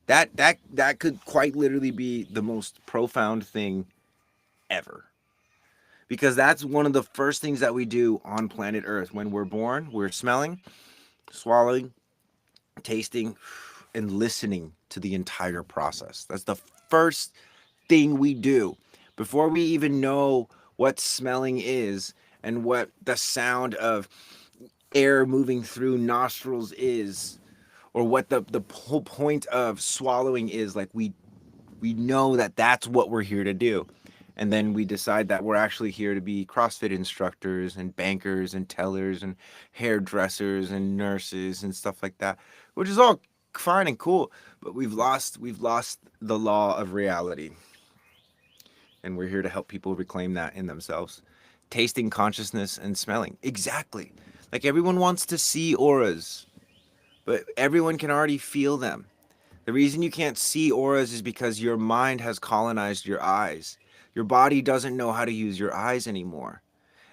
That could quite literally be the most profound thing ever. Because that's one of the first things that we do on planet Earth. When we're born, we're smelling, swallowing, tasting, and listening to the entire process. That's the first thing we do before we even know what smelling is and what the sound of air moving through nostrils is, or what the whole point of swallowing is. Like we know that that's what we're here to do. And then we decide that we're actually here to be CrossFit instructors and bankers and tellers and hairdressers and nurses and stuff like that, which is all fine and cool. But we've lost the law of reality, and we're here to help people reclaim that in themselves. Tasting consciousness and smelling, exactly. Like everyone wants to see auras, but everyone can already feel them. The reason you can't see auras is because your mind has colonized your eyes. Your body doesn't know how to use your eyes anymore.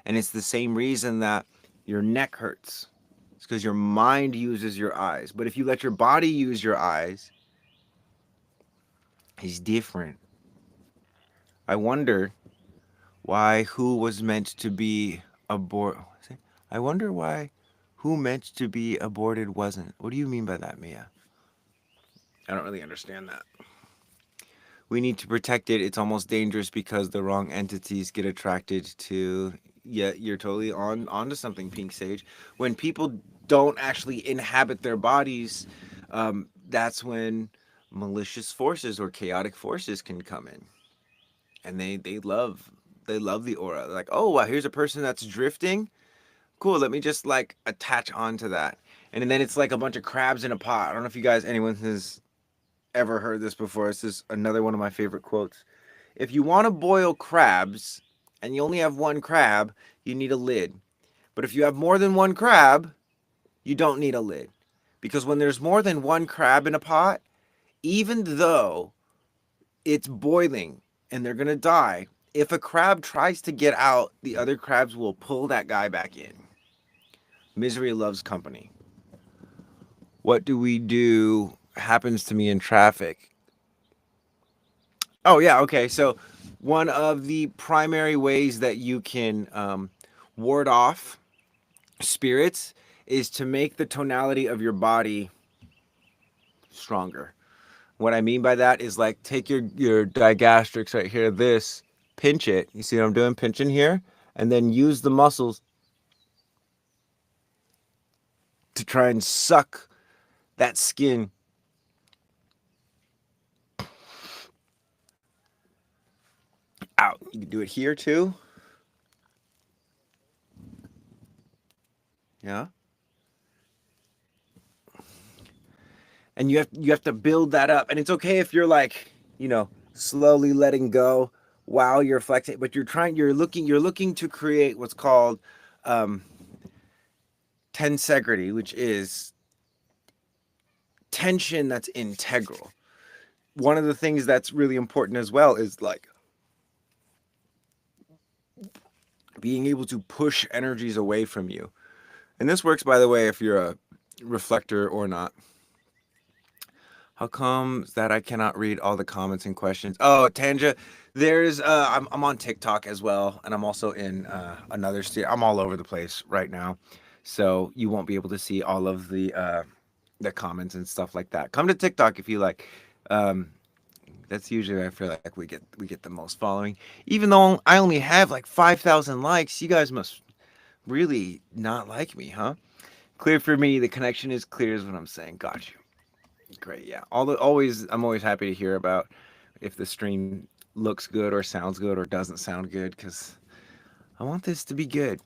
And it's the same reason that your neck hurts. It's because your mind uses your eyes. But if you let your body use your eyes, it's different. I wonder why who was meant to be aborted. I wonder why who meant to be aborted wasn't. What do you mean by that, Mia? I don't really understand that. We need to protect it. It's almost dangerous because the wrong entities get attracted to. Yeah, you're totally onto something, Pink Sage. When people don't actually inhabit their bodies, that's when malicious forces or chaotic forces can come in, and they love the aura. They're like, oh wow, here's a person that's drifting. Cool, let me just like attach onto that, and then it's like a bunch of crabs in a pot. I don't know if you guys, anyone has ever heard this before. This is another one of my favorite quotes. If you want to boil crabs and you only have one crab, you need a lid. But if you have more than one crab, you don't need a lid. Because when there's more than one crab in a pot, even though it's boiling and they're going to die, if a crab tries to get out, the other crabs will pull that guy back in. Misery loves company. What do we do happens to me in traffic? Oh, yeah. Okay. So, one of the primary ways that you can ward off spirits is to make the tonality of your body stronger. What I mean by that is like take your digastrics right here, this, pinch it. You see what I'm doing? Pinching here, and then use the muscles to try and suck that skin out. You can do it here too. Yeah. And you have to build that up. And it's okay if you're like, slowly letting go while you're flexing, but you're looking to create what's called um tensegrity, which is tension that's integral. One of the things that's really important as well is like being able to push energies away from you. And this works, by the way, if you're a reflector or not. How comes that I cannot read all the comments and questions? Oh, Tanja, I'm on TikTok as well, and I'm also in another state. I'm all over the place right now, so you won't be able to see all of the comments and stuff like that. Come to TikTok if you like. Um, that's usually where I feel like we get the most following. Even though I only have like 5,000 likes, you guys must really not like me, huh? Clear for me. The connection is clear, is what I'm saying. Got you. Great, yeah. I'm always happy to hear about if the stream looks good or sounds good or doesn't sound good because I want this to be good.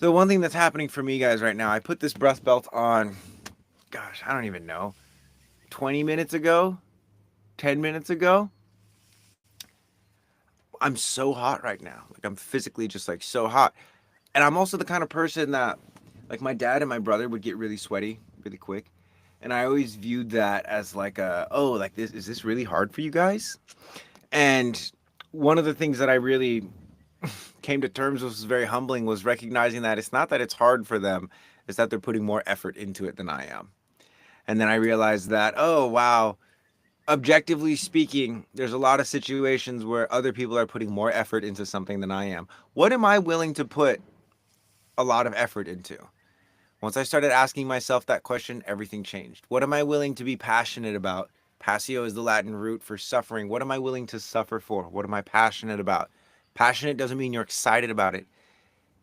So one thing that's happening for me, guys, right now, I put this breath belt on. Gosh, I don't even know. 20 minutes ago, 10 minutes ago. I'm so hot right now. Like I'm physically just like so hot, and I'm also the kind of person that, like my dad and my brother would get really sweaty really quick, and I always viewed that as like like this is this really hard for you guys? And one of the things that I really came to terms with was very humbling was recognizing that it's not that it's hard for them, it's that they're putting more effort into it than I am. And then I realized that, oh wow, objectively speaking, there's a lot of situations where other people are putting more effort into something than I am. What am I willing to put a lot of effort into? Once I started asking myself that question, everything changed. What am I willing to be passionate about? Passio is the Latin root for suffering. What am I willing to suffer for? What am I passionate about? Passionate doesn't mean you're excited about it.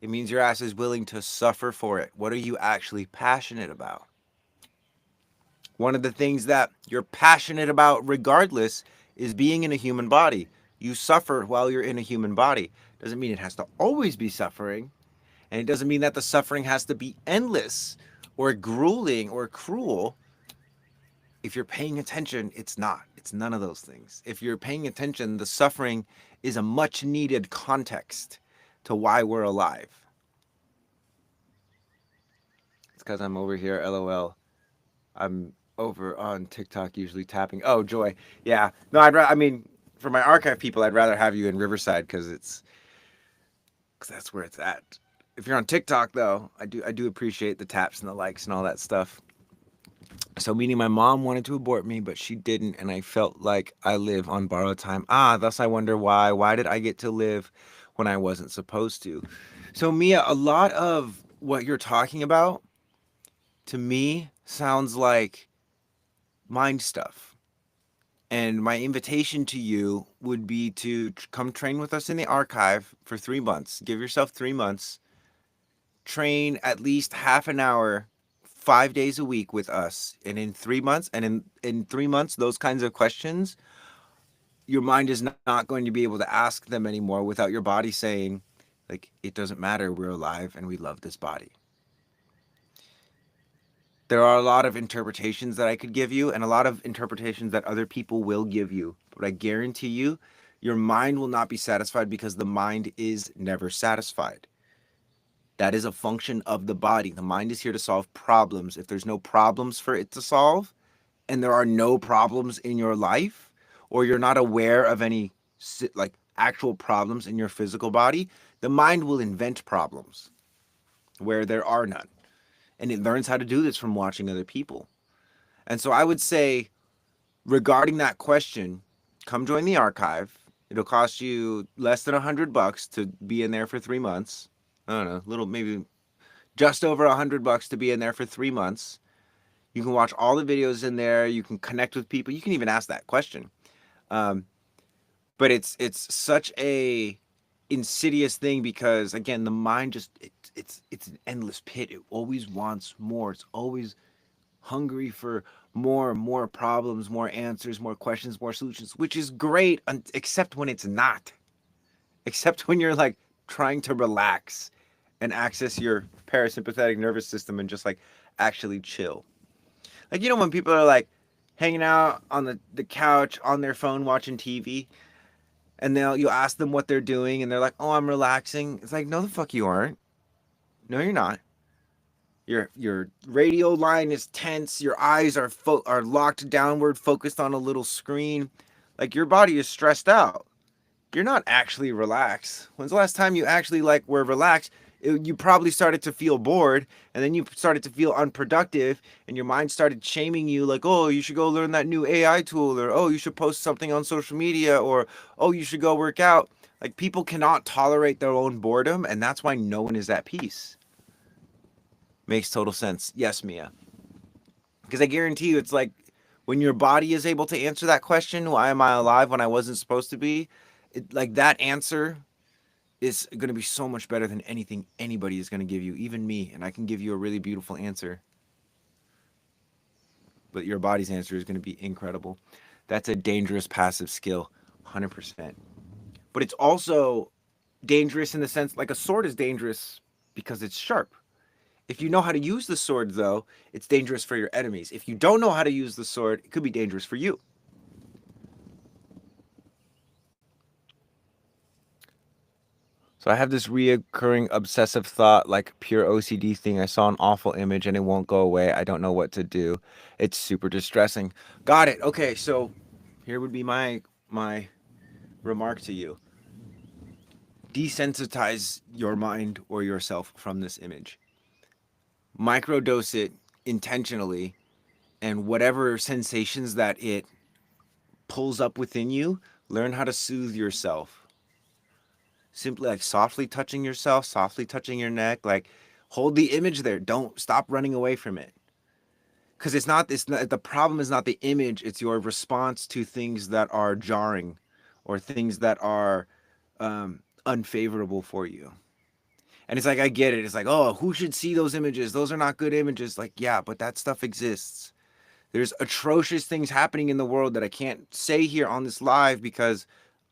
It means your ass is willing to suffer for it. What are you actually passionate about? One of the things that you're passionate about, regardless, is being in a human body. You suffer while you're in a human body. Doesn't mean it has to always be suffering. And it doesn't mean that the suffering has to be endless or grueling or cruel. If you're paying attention, it's not. It's none of those things. If you're paying attention, the suffering is a much needed context to why we're alive. It's because I'm over here, lol. I'm over on TikTok usually tapping. Oh, joy. Yeah. No, I mean, for my archive people, I'd rather have you in Riverside because that's where it's at. If you're on TikTok though, I do appreciate the taps and the likes and all that stuff. So meaning my mom wanted to abort me, but she didn't, and I felt like I live on borrowed time. Thus I wonder why. Why did I get to live when I wasn't supposed to? So Mia, a lot of what you're talking about to me sounds like mind stuff. And my invitation to you would be to come train with us in the archive for 3 months. Give yourself 3 months. Train at least half an hour, 5 days a week with us. And in 3 months, in 3 months, those kinds of questions, your mind is not going to be able to ask them anymore without your body saying, like, it doesn't matter. We're alive and we love this body. There are a lot of interpretations that I could give you and a lot of interpretations that other people will give you. But I guarantee you, your mind will not be satisfied because the mind is never satisfied. That is a function of the body. The mind is here to solve problems. If there's no problems for it to solve, and there are no problems in your life, or you're not aware of any like actual problems in your physical body, the mind will invent problems where there are none. And it learns how to do this from watching other people. And so I would say, regarding that question, come join the archive. It'll cost you less than $100 to be in there for 3 months. I don't know, little maybe just over $100 to be in there for 3 months. You can watch all the videos in there. You can connect with people. You can even ask that question. Um, but it's such a insidious thing because again, the mind just it's an endless pit. It always wants more. It's always hungry for more problems, more answers, more questions, more solutions, which is great, except when it's not. Except when you're like trying to relax and access your parasympathetic nervous system and just like actually chill. Like, you know, when people are like hanging out on the couch on their phone watching TV, and you'll ask them what they're doing and they're like, "Oh, I'm relaxing." It's like, "No the fuck you aren't. No you're not. Your radio line is tense, your eyes are locked downward, focused on a little screen. Like your body is stressed out. You're not actually relaxed. When's the last time you actually like were relaxed? You probably started to feel bored, and then you started to feel unproductive, and your mind started shaming you like, oh, you should go learn that new AI tool, or oh, you should post something on social media, or oh, you should go work out. Like people cannot tolerate their own boredom, and that's why no one is at peace. Makes total sense. Yes, Mia. Because I guarantee you, it's like when your body is able to answer that question, why am I alive when I wasn't supposed to be? Like that answer is going to be so much better than anything anybody is going to give you, even me. And I can give you a really beautiful answer, but your body's answer is going to be incredible. That's a dangerous passive skill, 100%. But it's also dangerous in the sense like a sword is dangerous because it's sharp. If you know how to use the sword, though, it's dangerous for your enemies. If you don't know how to use the sword, it could be dangerous for you. So I have this reoccurring obsessive thought, like pure OCD thing. I saw an awful image and it won't go away. I don't know what to do. It's super distressing. Got it. Okay, so here would be my remark to you. Desensitize your mind or yourself from this image. Microdose it intentionally, and whatever sensations that it pulls up within you, learn how to soothe yourself. Simply like softly touching yourself, softly touching your neck, like hold the image there. Don't stop running away from it. Because it's not the problem is not the image, it's your response to things that are jarring or things that are unfavorable for you. And it's like, I get it. It's like, oh, who should see those images? Those are not good images. Like, yeah, but that stuff exists. There's atrocious things happening in the world that I can't say here on this live because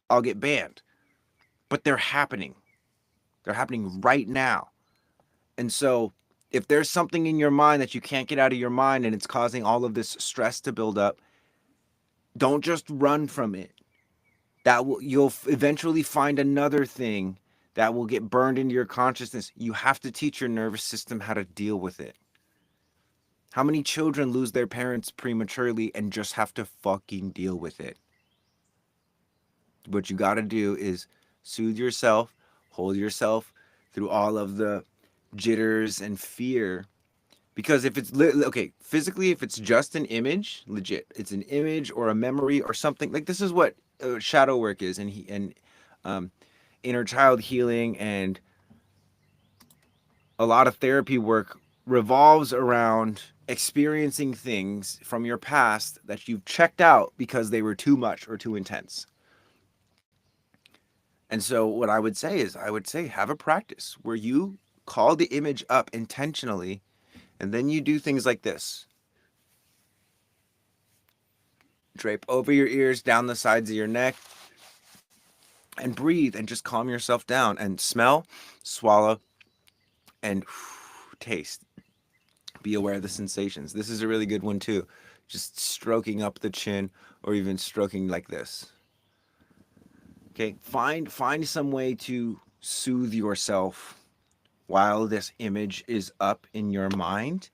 I'll get banned. But they're happening. They're happening right now. And so if there's something in your mind that you can't get out of your mind and it's causing all of this stress to build up, don't just run from it. You'll eventually find another thing that will get burned into your consciousness. You have to teach your nervous system how to deal with it. How many children lose their parents prematurely and just have to fucking deal with it? What you got to do is soothe yourself, hold yourself through all of the jitters and fear. Because if it's okay, physically, if it's just an image, legit, it's an image or a memory or something. Like this is what shadow work is, and um, inner child healing, and a lot of therapy work revolves around experiencing things from your past that you've checked out because they were too much or too intense. And so what I would say is, I would say have a practice where you call the image up intentionally, and then you do things like this. Drape over your ears, down the sides of your neck, and breathe and just calm yourself down and smell, swallow, and taste. Be aware of the sensations. This is a really good one too. Just stroking up the chin or even stroking like this. Okay, find some way to soothe yourself while this image is up in your mind,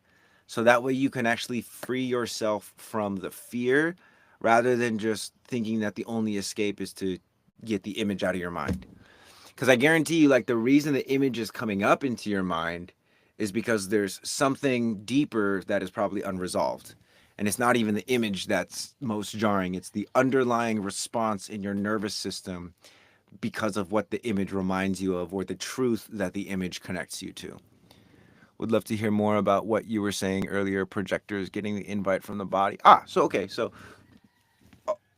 so that way you can actually free yourself from the fear rather than just thinking that the only escape is to get the image out of your mind. Because I guarantee you, like, the reason the image is coming up into your mind is because there's something deeper that is probably unresolved. And it's not even the image that's most jarring, it's the underlying response in your nervous system because of what the image reminds you of or the truth that the image connects you to. Would love to hear more about what you were saying earlier. Projectors getting the invite from the body. So okay, so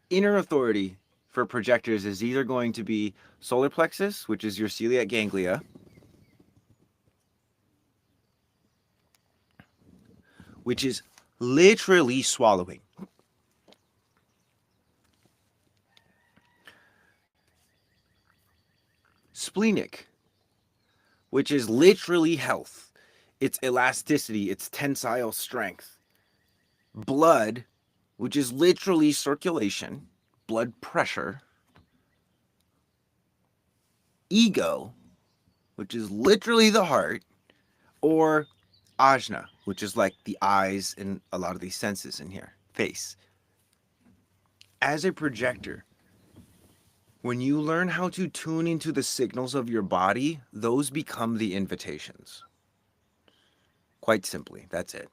inner authority for projectors is either going to be solar plexus, which is your celiac ganglia, which is literally swallowing. Splenic, which is literally health. It's elasticity, it's tensile strength. Blood, which is literally circulation, blood pressure. Ego, which is literally the heart, or ajna, which is like the eyes and a lot of these senses in here, face. As a projector, when you learn how to tune into the signals of your body, those become the invitations. Quite simply, that's it.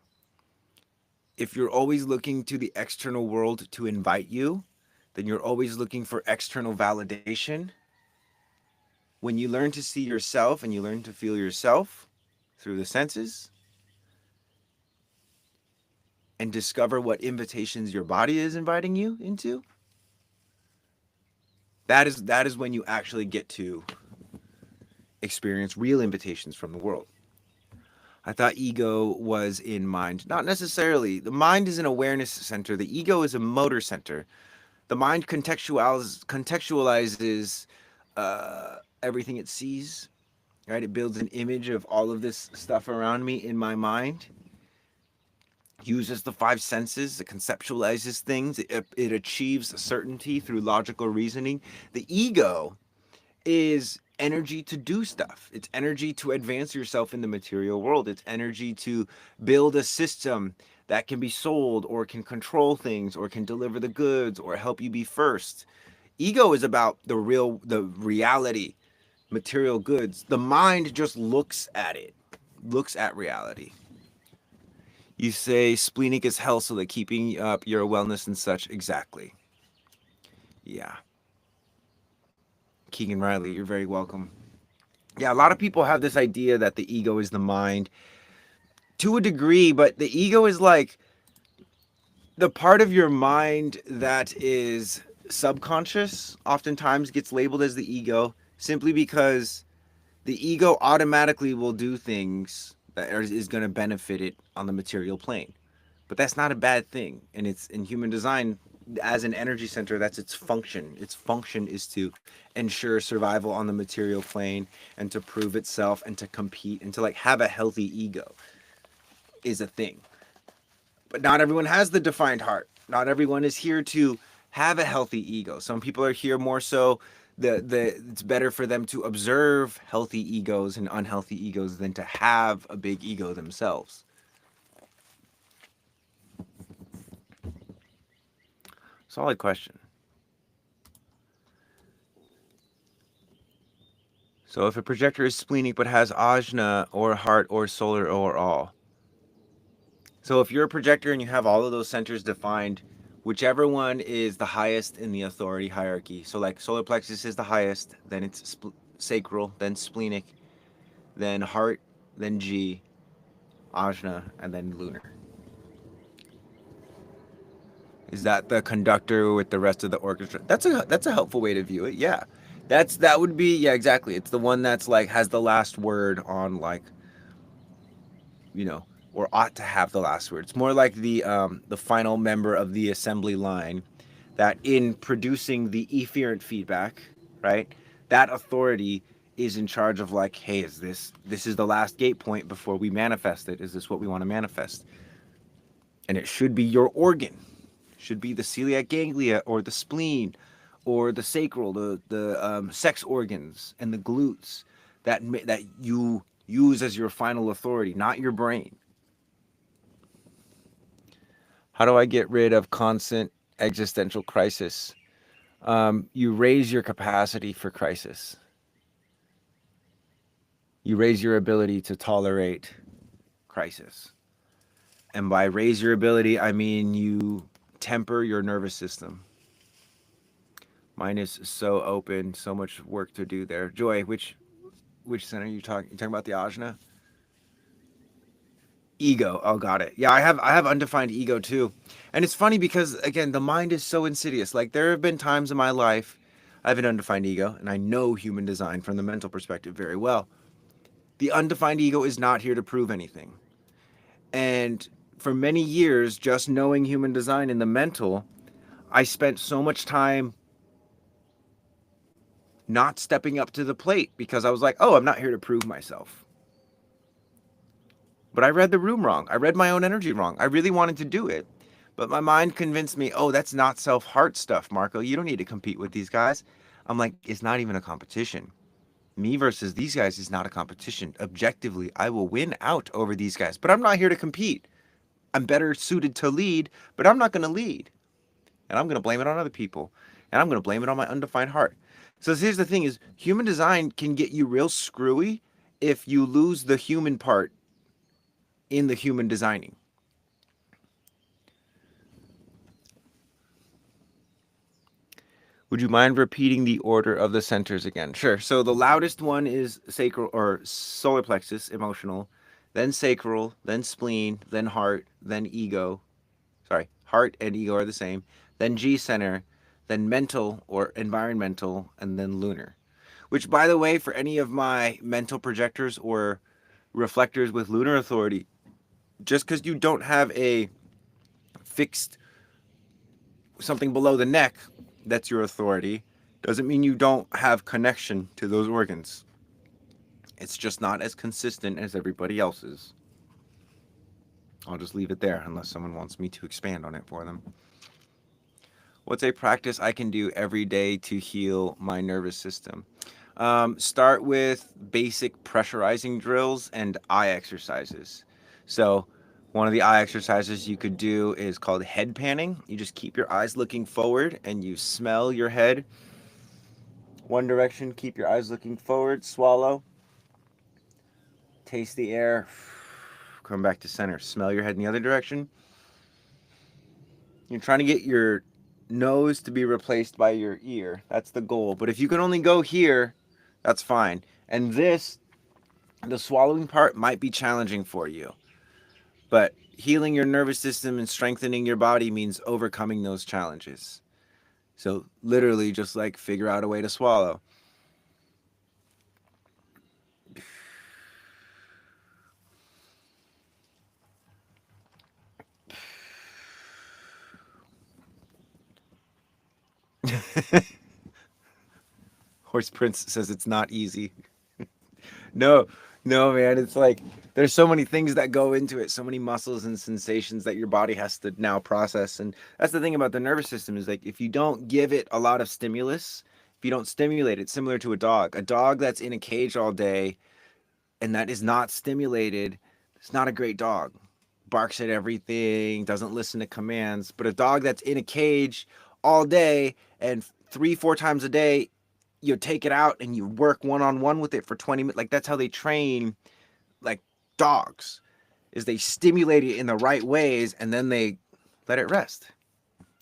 If you're always looking to the external world to invite you, then you're always looking for external validation. When you learn to see yourself and you learn to feel yourself through the senses and discover what invitations your body is inviting you into, that is when you actually get to experience real invitations from the world. I thought ego was in mind. Not necessarily. The mind is an awareness center. The ego is a motor center. The mind contextualizes everything it sees. Right? It builds an image of all of this stuff around me in my mind. Uses the five senses. It conceptualizes things. It achieves certainty through logical reasoning. The ego is energy to do stuff. It's energy to advance yourself in the material world. It's energy to build a system that can be sold or can control things or can deliver the goods or help you be first. Ego is about the reality, material goods. The mind just looks at it, looks at reality. You say splenic is hell, so that keeping up your wellness and such. Exactly. Yeah. Keegan Riley, you're very welcome. Yeah, a lot of people have this idea that the ego is the mind to a degree, but the ego is like the part of your mind that is subconscious, oftentimes gets labeled as the ego simply because the ego automatically will do things that is going to benefit it on the material plane. But that's not a bad thing. And it's in human design, as an energy center, that's its function. Its function is to ensure survival on the material plane and to prove itself and to compete and to like have a healthy ego is a thing. But not everyone has the defined heart. Not everyone is here to have a healthy ego. Some people are here more so the it's better for them to observe healthy egos and unhealthy egos than to have a big ego themselves. Solid question. So if a projector is splenic but has ajna or heart or solar or all. So if you're a projector and you have all of those centers defined, whichever one is the highest in the authority hierarchy. So like solar plexus is the highest, then it's sacral, then splenic, then heart, then G, ajna, and then lunar. Is that the conductor with the rest of the orchestra? That's a helpful way to view it. Yeah. That would be, yeah, exactly. It's the one that's like has the last word on like, you know, or ought to have the last word. It's more like the final member of the assembly line that in producing the efferent feedback, right? That authority is in charge of like, hey, this is the last gate point before we manifest it? Is this what we want to manifest? And it should be your organ. It should be the celiac ganglia or the spleen or the sacral, the sex organs and the glutes that you use as your final authority, not your brain. How do I get rid of constant existential crisis? You raise your capacity for crisis. You raise your ability to tolerate crisis. And by raise your ability, I mean you temper your nervous system. Mine is so open, so much work to do there. Joy, which center are you talking? You talking about the ajna? Ego. Oh, got it. Yeah, I have undefined ego too. And it's funny because again, the mind is so insidious. Like there have been times in my life I have an undefined ego and I know human design from the mental perspective very well. The undefined ego is not here to prove anything. And for many years just knowing human design in the mental, I spent so much time not stepping up to the plate because I was like, "Oh, I'm not here to prove myself." But I read the room wrong. I read my own energy wrong. I really wanted to do it. But my mind convinced me, oh, that's not self heart stuff, Marco. You don't need to compete with these guys. I'm like, it's not even a competition. Me versus these guys is not a competition. Objectively, I will win out over these guys. But I'm not here to compete. I'm better suited to lead, but I'm not going to lead. And I'm going to blame it on other people. And I'm going to blame it on my undefined heart. So here's the thing is human design can get you real screwy if you lose the human part in the human designing. Would you mind repeating the order of the centers again? Sure. So the loudest one is sacral or solar plexus, emotional, then sacral, then spleen, then heart, then ego. Sorry, heart and ego are the same. Then G center, then mental or environmental, and then lunar. Which, by the way, for any of my mental projectors or reflectors with lunar authority, just because you don't have a fixed something below the neck that's your authority doesn't mean you don't have connection to those organs. It's just not as consistent as everybody else's. I'll just leave it there unless someone wants me to expand on it for them. What's a practice I can do every day to heal my nervous system? Start with basic pressurizing drills and eye exercises. So, one of the eye exercises you could do is called head panning. You just keep your eyes looking forward and you smell your head one direction, keep your eyes looking forward, swallow, taste the air, come back to center, smell your head in the other direction. You're trying to get your nose to be replaced by your ear. That's the goal. But if you can only go here, that's fine. And this, the swallowing part might be challenging for you. But healing your nervous system and strengthening your body means overcoming those challenges. So literally just like figure out a way to swallow. Horse Prince says it's not easy. No, no, man. It's like there's so many things that go into it, so many muscles and sensations that your body has to now process. And that's the thing about the nervous system is like if you don't give it a lot of stimulus, if you don't stimulate it, similar to a dog that's in a cage all day and that is not stimulated, it's not a great dog. Barks at everything, doesn't listen to commands. But a dog that's in a cage all day and three, four times a day, you take it out and you work one on one with it for 20 minutes. Like that's how they train like dogs is they stimulate it in the right ways and then they let it rest.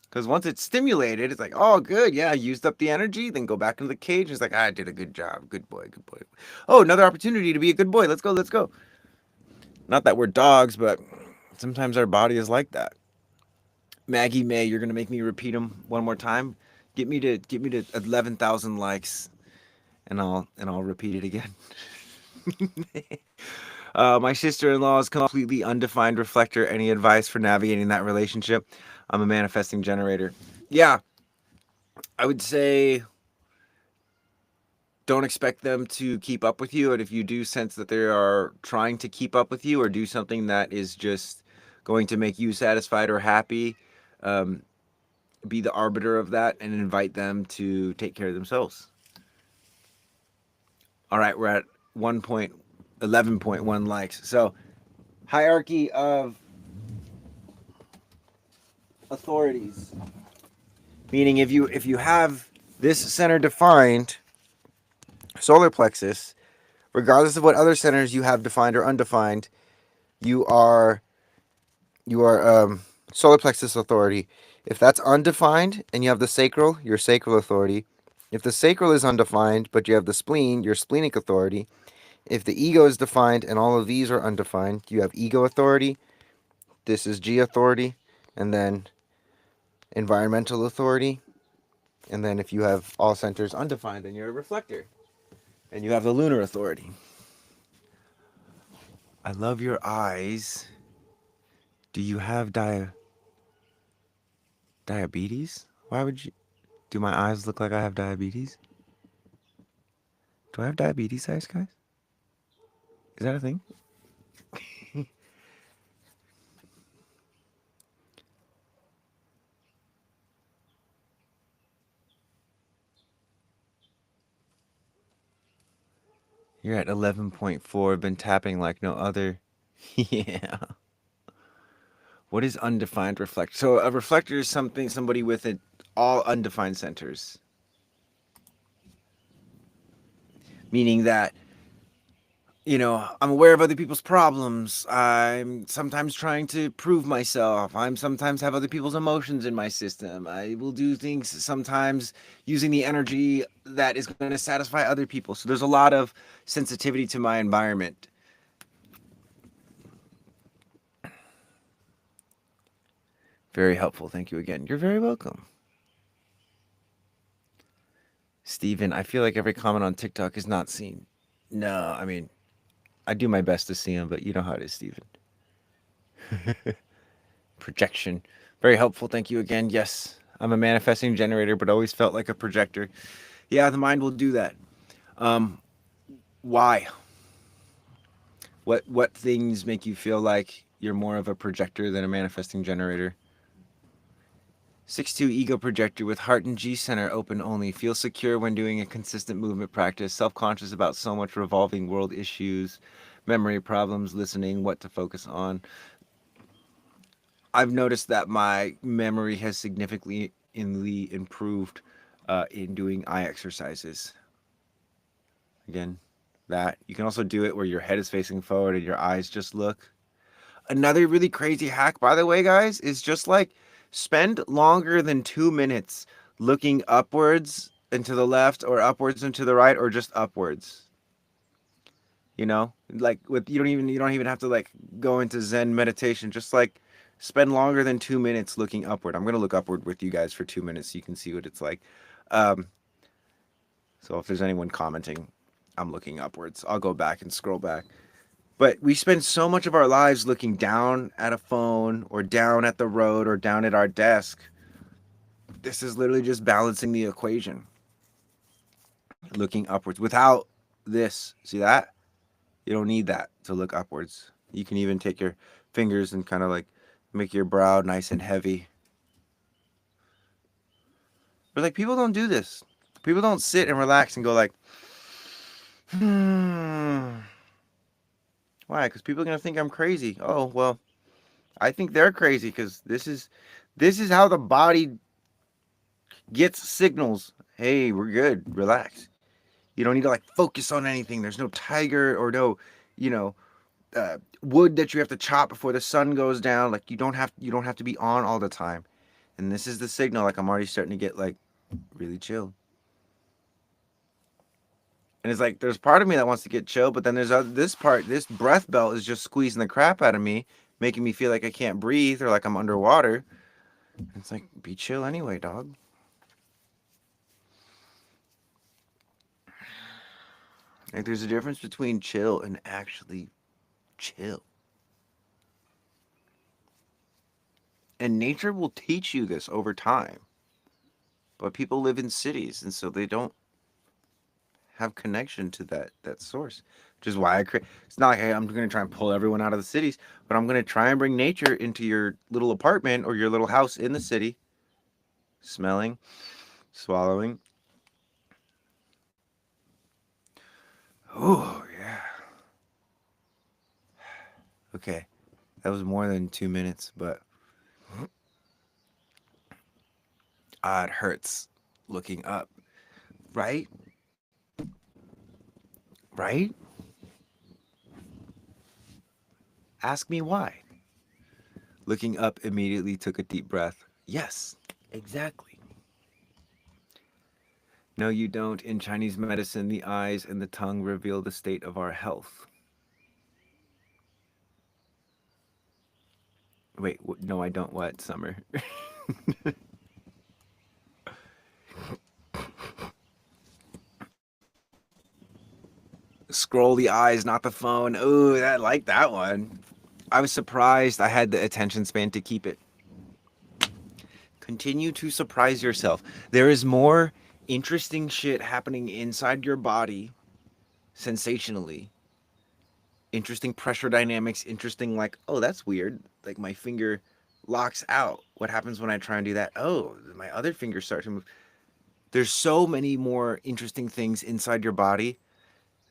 Because once it's stimulated, it's like, oh, good. Yeah, I used up the energy. Then go back into the cage. It's like, I did a good job. Good boy. Good boy. Oh, another opportunity to be a good boy. Let's go. Let's go. Not that we're dogs, but sometimes our body is like that. Maggie May, you're gonna make me repeat them one more time. Get me to 11,000 likes, and I'll repeat it again. My sister-in-law is completely undefined reflector. Any advice for navigating that relationship? I'm a manifesting generator. Yeah, I would say don't expect them to keep up with you. And if you do sense that they are trying to keep up with you or do something that is just going to make you satisfied or happy, um, be the arbiter of that and invite them to take care of themselves. All right, we're at 1.11.1 likes. So, hierarchy of authorities. Meaning if you have this center defined, solar plexus, regardless of what other centers you have defined or undefined, you are solar plexus authority. If that's undefined and you have the sacral, your sacral authority. If the sacral is undefined but you have the spleen, your splenic authority. If the ego is defined and all of these are undefined, you have ego authority, this is G authority, and then environmental authority. And then if you have all centers undefined, then you're a reflector. And you have the lunar authority. I love your eyes. Do you have diabetes? Why would you? Do my eyes look like I have diabetes? Do I have diabetes, eyes, guys? Is that a thing? You're at 11.4. Been tapping like no other. Yeah. What is undefined reflector? So a reflector is somebody with all undefined centers, meaning that I'm aware of other people's problems. I'm sometimes trying to prove myself. I'm sometimes have other people's emotions in my system. I will do things sometimes using the energy that is going to satisfy other people. So there's a lot of sensitivity to my environment. Very helpful. Thank you again. You're very welcome. Steven, I feel like every comment on TikTok is not seen. No, I mean, I do my best to see them, but you know how it is, Steven. Projection. Very helpful. Thank you again. Yes, I'm a manifesting generator, but always felt like a projector. Yeah, the mind will do that. Um, why? What things make you feel like you're more of a projector than a manifesting generator? 6-2 ego projector with heart and G center open only. Feel secure when doing a consistent movement practice. Self conscious about so much revolving world issues, memory problems, listening, what to focus on. I've noticed that my memory has significantly improved in doing eye exercises. Again, that you can also do it where your head is facing forward and your eyes just look. Another really crazy hack, by the way, guys, is just like spend longer than 2 minutes looking upwards and to the left, or upwards and to the right, or just upwards. Like with you don't even have to like go into Zen meditation. Just like spend longer than 2 minutes looking upward. I'm gonna look upward with you guys for 2 minutes so you can see what it's like. Um, so if there's anyone commenting, I'm looking upwards. I'll go back and scroll back. But we spend so much of our lives looking down at a phone or down at the road or down at our desk. This is literally just balancing the equation. Looking upwards. Without this, see that? You don't need that to look upwards. You can even take your fingers and kind of like make your brow nice and heavy. But like people don't do this. People don't sit and relax and go like, hmm. Why? Because people are gonna think I'm crazy. Oh well, I think they're crazy because this is how the body gets signals. Hey, we're good. Relax. You don't need to like focus on anything. There's no tiger or no, you know, wood that you have to chop before the sun goes down. Like you don't have to be on all the time. And this is the signal. Like I'm already starting to get like really chill. And it's like there's part of me that wants to get chill, but then there's this part. This breath belt is just squeezing the crap out of me, making me feel like I can't breathe or like I'm underwater. It's like be chill anyway, dog. Like there's a difference between chill and actually chill. And nature will teach you this over time. But people live in cities, and so they don't have connection to that source. Which is why I create. It's not like hey, I'm going to try and pull everyone out of the cities, but I'm going to try and bring nature into your little apartment or your little house in the city. Smelling, swallowing. Oh yeah. Okay, that was more than 2 minutes, but it hurts looking up. Right? Right? Ask me why. Looking up immediately took a deep breath. Yes, exactly. No, you don't. In Chinese medicine, the eyes and the tongue reveal the state of our health. Wait, no, I don't. What, Summer? Scroll the eyes, not the phone. Ooh, I like that one. I was surprised I had the attention span to keep it. Continue to surprise yourself. There is more interesting shit happening inside your body sensationally. Interesting pressure dynamics, interesting, like, oh, that's weird. Like my finger locks out. What happens when I try and do that? Oh, my other finger starts to move. There's so many more interesting things inside your body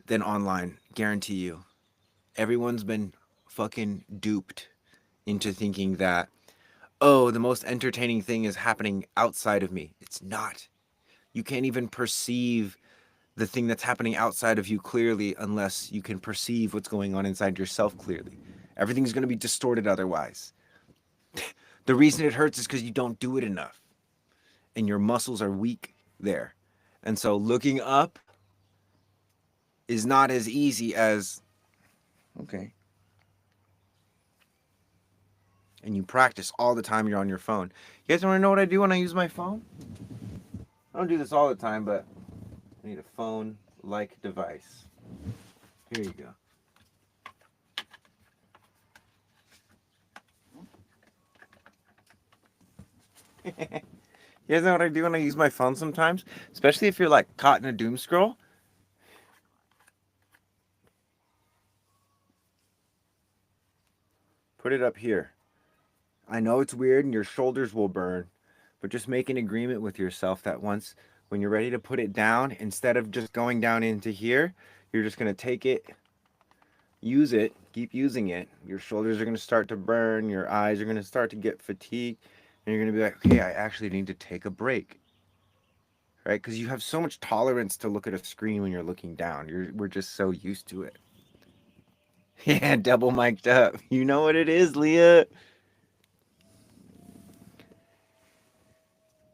than online, guarantee you. Everyone's been fucking duped into thinking that, oh, the most entertaining thing is happening outside of me. It's not. You can't even perceive the thing that's happening outside of you clearly unless you can perceive what's going on inside yourself clearly. Everything's going to be distorted otherwise. The reason it hurts is because you don't do it enough and your muscles are weak there. And so looking up is not as easy as, okay. And you practice all the time you're on your phone. You guys want to know what I do when I use my phone? I don't do this all the time, but I need a phone like device. Here you go. You guys know what I do when I use my phone sometimes? Especially if you're like caught in a doom scroll. Put it up here. I know it's weird and your shoulders will burn, but just make an agreement with yourself that once when you're ready to put it down, instead of just going down into here, you're just going to take it, use it, keep using it. Your shoulders are going to start to burn, your eyes are going to start to get fatigued, and you're going to be like, okay, I actually need to take a break. Right? Because you have so much tolerance to look at a screen when you're looking down. We're just so used to it. Yeah, double mic'd up. You know what it is, Leah.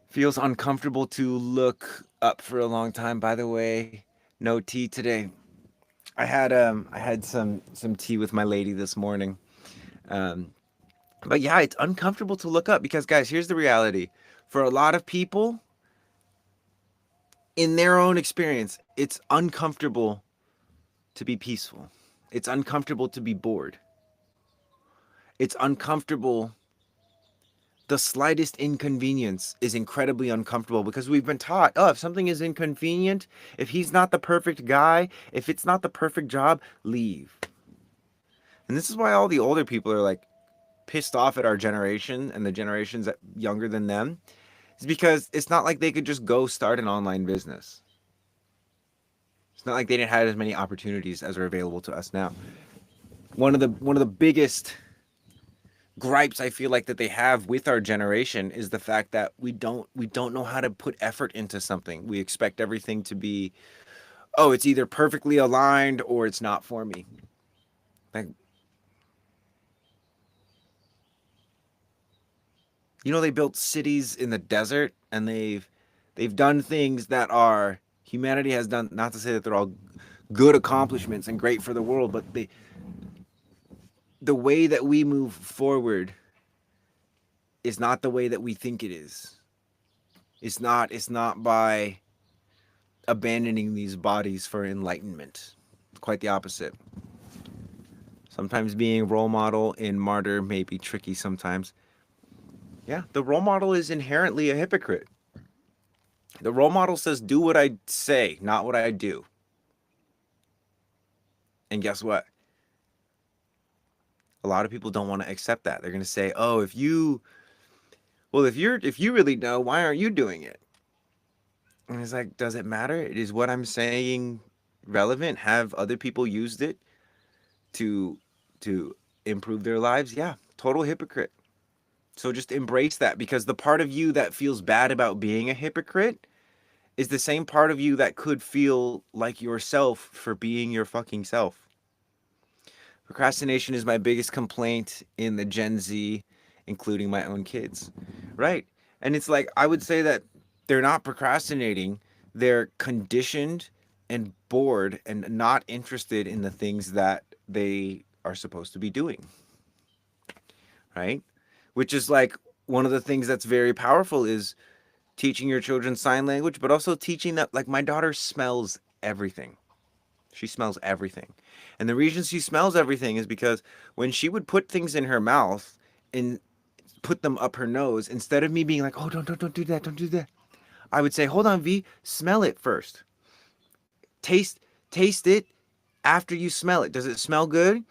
Feels uncomfortable to look up for a long time. By the way, no tea today. I had some tea with my lady this morning. Um, but yeah, it's uncomfortable to look up because guys, here's the reality. For a lot of people, in their own experience, it's uncomfortable to be peaceful. It's uncomfortable to be bored. It's uncomfortable. The slightest inconvenience is incredibly uncomfortable because we've been taught, oh, if something is inconvenient, if he's not the perfect guy, if it's not the perfect job, leave. And this is why all the older people are like pissed off at our generation and the generations that younger than them. It's because it's not like they could just go start an online business. It's not like they didn't have as many opportunities as are available to us now. One of the biggest gripes I feel like that they have with our generation is the fact that we don't know how to put effort into something. We expect everything to be, oh, it's either perfectly aligned or it's not for me. Like, they built cities in the desert and they've done things that are humanity has done, not to say that they're all good accomplishments and great for the world, but the way that we move forward is not the way that we think it is. It's not by abandoning these bodies for enlightenment. Quite the opposite. Sometimes being a role model in martyr may be tricky sometimes. Yeah, the role model is inherently a hypocrite. The role model says, do what I say, not what I do. And guess what? A lot of people don't want to accept that. They're going to say, "Oh, if you really know, why aren't you doing it?" And it's like, does it matter? Is what I'm saying relevant? Have other people used it to to improve their lives? Yeah, total hypocrite. So just embrace that because the part of you that feels bad about being a hypocrite is the same part of you that could feel like yourself for being your fucking self. Procrastination is my biggest complaint in the Gen Z, including my own kids. Right. And it's like, I would say that they're not procrastinating. they're conditioned and bored and not interested in the things that they are supposed to be doing, right? Which is like one of the things that's very powerful is teaching your children sign language, but also teaching that, like, my daughter smells everything. She smells everything. And the reason she smells everything is because when she would put things in her mouth and put them up her nose, instead of me being like, oh, don't do that, don't do that, I would say, hold on, V, smell it first. Taste, taste it after you smell it. Does it smell good?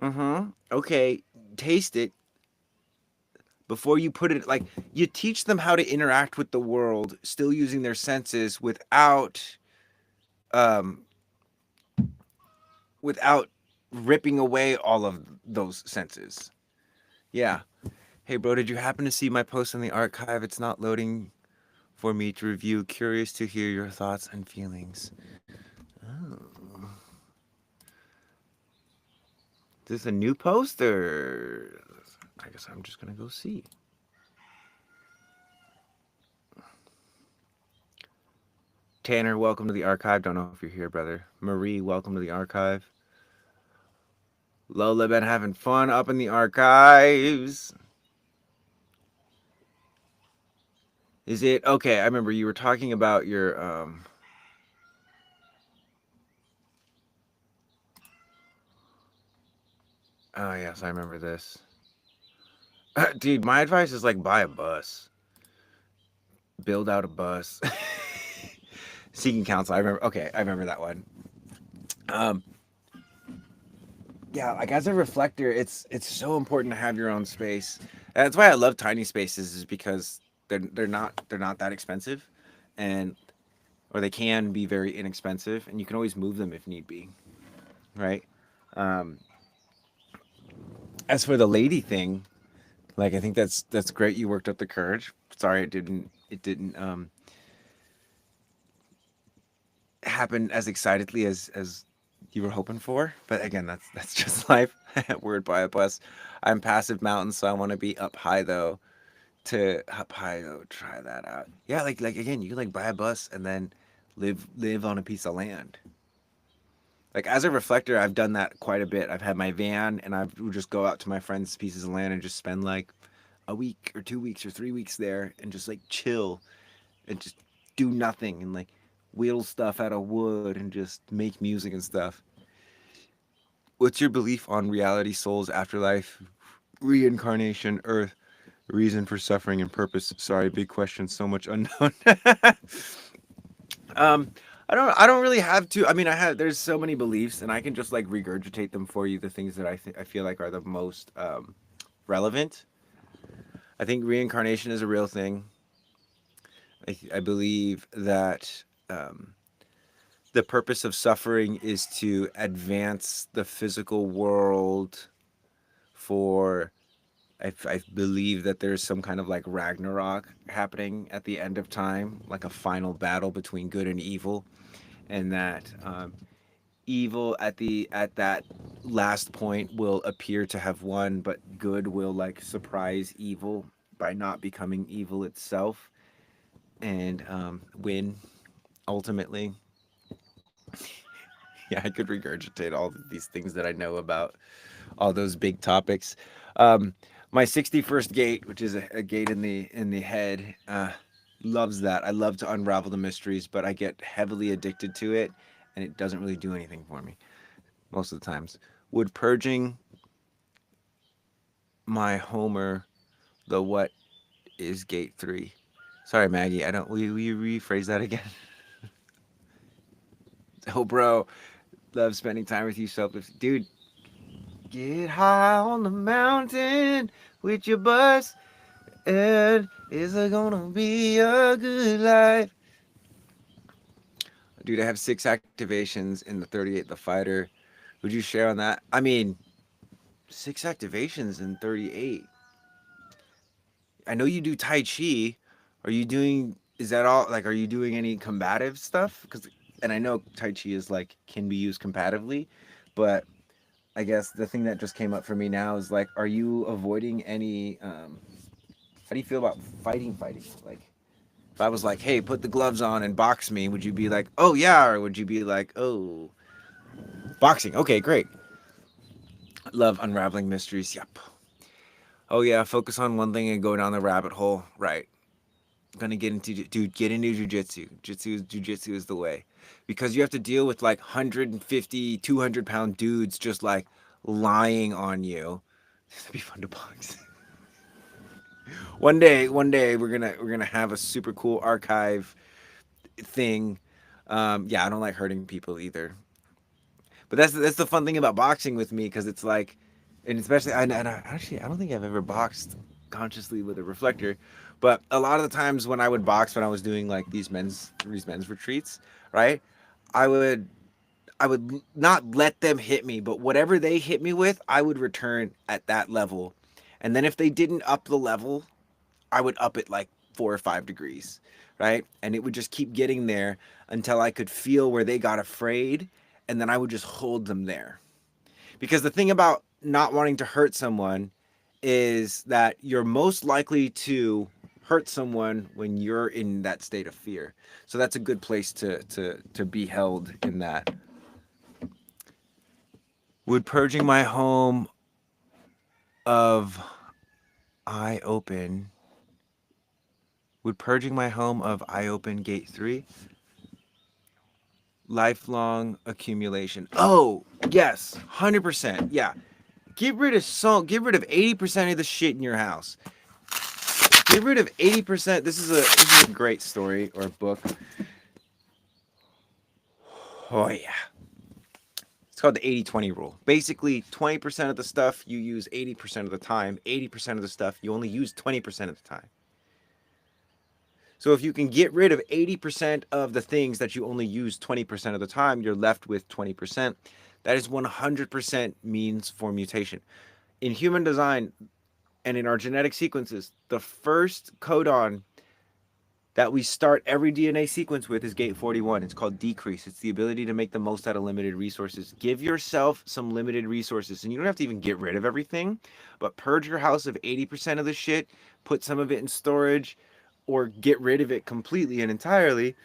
Mm-hmm. Okay, taste it before you put it. Like, you teach them how to interact with the world, still using their senses um, without ripping away all of those senses. Yeah. Hey, bro, did you happen to see my post in the archive? It's not loading for me to review. Curious to hear your thoughts and feelings. Oh. Is this a new post or I guess I'm just gonna go see. Tanner, welcome to the archive. Don't know if you're here, brother. Marie, welcome to the archive. Lola been having fun up in the archives. Is it okay? I remember you were talking about your oh yes, I remember this. Dude, my advice is like buy a bus. Build out a bus. Seeking counsel. I remember okay, I remember that one. Um yeah, like as a reflector, it's so important to have your own space. That's why I love tiny spaces is because they're not that expensive and or they can be very inexpensive and you can always move them if need be, right? Um as for the lady thing, like I think that's great you worked up the courage. Sorry it didn't happen as excitedly as you were hoping for. But again, that's just life. Word by a bus. I'm passive mountain, so I want to be up high though. To up high though, try that out. Yeah, like again, you can like buy a bus and then live on a piece of land. Like as a reflector, I've done that quite a bit. I've had my van and I would just go out to my friends' pieces of land and just spend like a week or 2 weeks or 3 weeks there and just like chill and just do nothing and like wheel stuff out of wood and just make music and stuff. What's your belief on reality, souls, afterlife, reincarnation, earth, reason for suffering and purpose? Sorry, big question, so much unknown. um I don't really have to. I mean, I have there's so many beliefs and I can just like regurgitate them for you, the things that I feel like are the most relevant. I think reincarnation is a real thing. I believe that the purpose of suffering is to advance the physical world for I believe that there's some kind of like Ragnarok happening at the end of time, like a final battle between good and evil, and that evil at that last point will appear to have won, but good will like surprise evil by not becoming evil itself and win ultimately. Yeah, I could regurgitate all of these things that I know about all those big topics. Um, my 61st gate, which is a gate in the head, loves that. I love to unravel the mysteries, but I get heavily addicted to it, and it doesn't really do anything for me most of the times. Would purging my Homer the what is gate 3? Sorry, Maggie. I don't. Will you rephrase that again? Oh, bro, love spending time with you, selfless dude. Get high on the mountain with your bus, and it's gonna be a good life. Dude, I have 6 activations in the 38, the fighter. Would you share on that? I mean, 6 activations in 38. I know you do Tai Chi. Are you doing, is that all? Like, are you doing any combative stuff? Because, and I know Tai Chi is like, can be used combatively, but I guess the thing that just came up for me now is like, are you avoiding any, how do you feel about fighting? Like, If I was like, hey, put the gloves on and box me, would you be like, oh yeah, or would you be like, oh, boxing? Okay, great. Love unraveling mysteries. Yep. Oh yeah, focus on one thing and go down the rabbit hole. Right. Gonna get into dude, get into jujitsu. Jujitsu is the way, because you have to deal with like 150, 200 pound dudes just like lying on you. That'd be fun to box. One day we're gonna have a super cool archive thing. Yeah, I don't like hurting people either. But that's the fun thing about boxing with me, because it's like, and especially actually I don't think I've ever boxed consciously with a reflector, but a lot of the times when I would box when I was doing like these men's retreats, right? I would I would not let them hit me, but whatever they hit me with, I would return at that level, and then if they didn't up the level, I would up it like 4 or 5 degrees, right? And it would just keep getting there until I could feel where they got afraid, and then I would just hold them there. Because the thing about not wanting to hurt someone is that you're most likely to hurt someone when you're in that state of fear. So that's a good place to be held in that. Would purging my home of eye open would purging my home of eye open gate 3 lifelong accumulation. Oh, yes, 100%. Yeah. Get rid of 80% of the shit in your house. Get rid of 80%. This is a great story or book. Oh yeah. It's called the 80-20 rule. Basically, 20% of the stuff you use 80% of the time, 80% of the stuff you only use 20% of the time. So if you can get rid of 80% of the things that you only use 20% of the time, you're left with 20%. That is 100% means for mutation. In human design and in our genetic sequences, the first codon that we start every DNA sequence with is gate 41. It's called decrease. It's the ability to make the most out of limited resources. Give yourself some limited resources, and you don't have to even get rid of everything, but purge your house of 80% of the shit, put some of it in storage, or get rid of it completely and entirely.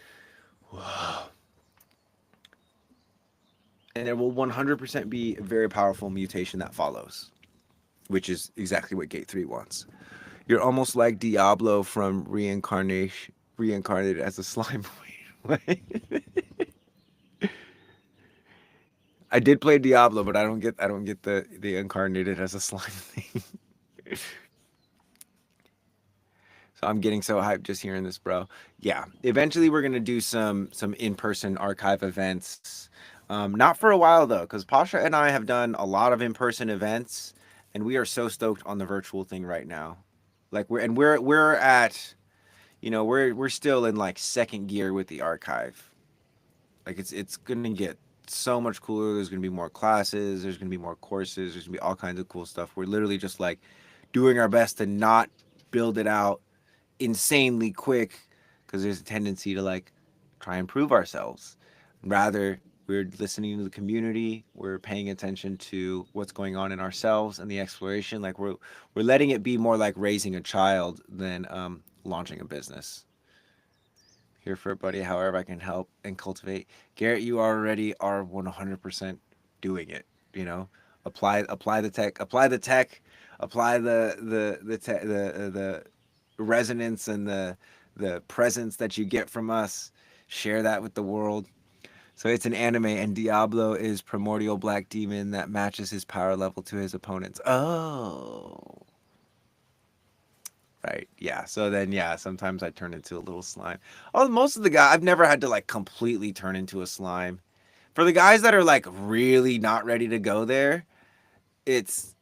And there will 100% be a very powerful mutation that follows, which is exactly what gate 3 wants. You're almost like Diablo from reincarnated as a slime. I did play Diablo, but I don't get the incarnated as a slime thing. So I'm getting so hyped just hearing this, bro. Yeah, eventually we're gonna do some in-person archive events. Not for a while though, because Pasha and I have done a lot of in-person events, and we are so stoked on the virtual thing right now. Like we're at, we're still in like second gear with the archive. Like it's gonna get so much cooler. There's gonna be more classes. There's gonna be more courses. There's gonna be all kinds of cool stuff. We're literally just like doing our best to not build it out insanely quick, because there's a tendency to like try and prove ourselves. Rather, we're listening to the community. We're paying attention to what's going on in ourselves and the exploration. Like we're letting it be more like raising a child than launching a business. Here for everybody, however I can help and cultivate. Garrett, you already are 100% doing it. You know, apply the tech, apply the resonance and the presence that you get from us. Share that with the world. So it's an anime, and Diablo is primordial black demon that matches his power level to his opponent's. Oh, right. Yeah. So then, yeah, sometimes I turn into a little slime. Oh, most of the guys, I've never had to like completely turn into a slime. For the guys that are like really not ready to go there, it's.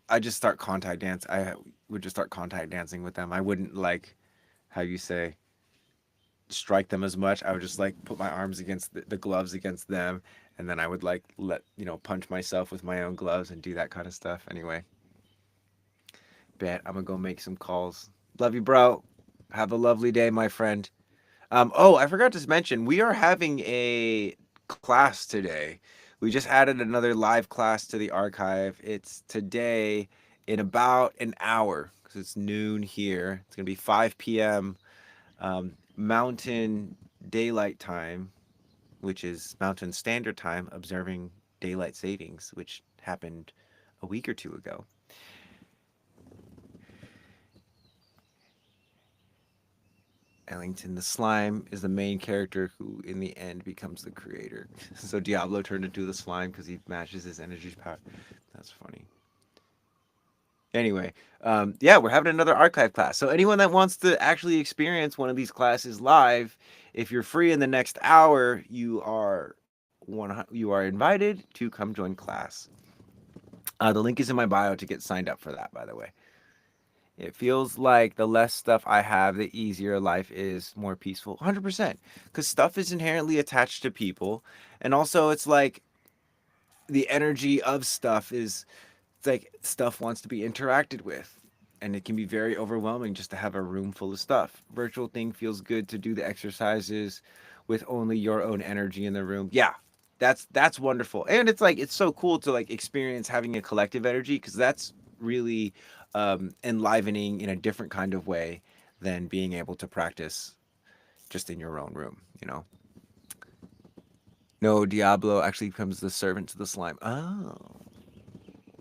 I just start contact dance. I would just start contact dancing with them. I wouldn't like, how you say, strike them as much. I would just like put my arms against the gloves against them, and then I would like punch myself with my own gloves and do that kind of stuff. Anyway, bet I'm gonna go make some calls. Love you, bro. Have a lovely day, my friend. Oh, I forgot to mention, we are having a class today. We just added another live class to the archive. It's today in about an hour, because it's noon here. It's gonna be 5 p.m. Mountain Daylight Time, which is Mountain Standard Time, observing daylight savings, which happened a week or two ago. Ellington the slime is the main character who, in the end, becomes the creator. So Diablo turned into the slime because he matches his energy power. That's funny. Anyway, yeah, we're having another archive class. So anyone that wants to actually experience one of these classes live, if you're free in the next hour, you are invited to come join class. The link is in my bio to get signed up for that. By the way, it feels like the less stuff I have, the easier life is, more peaceful. 100%, because stuff is inherently attached to people, and also it's like the energy of stuff is, it's like stuff wants to be interacted with, and it can be very overwhelming just to have a room full of stuff. Virtual thing feels good to do the exercises with only your own energy in the room. Yeah, that's wonderful, and it's like it's so cool to like experience having a collective energy, because that's really enlivening in a different kind of way than being able to practice just in your own room. No, Diablo actually becomes the servant to the slime. Oh,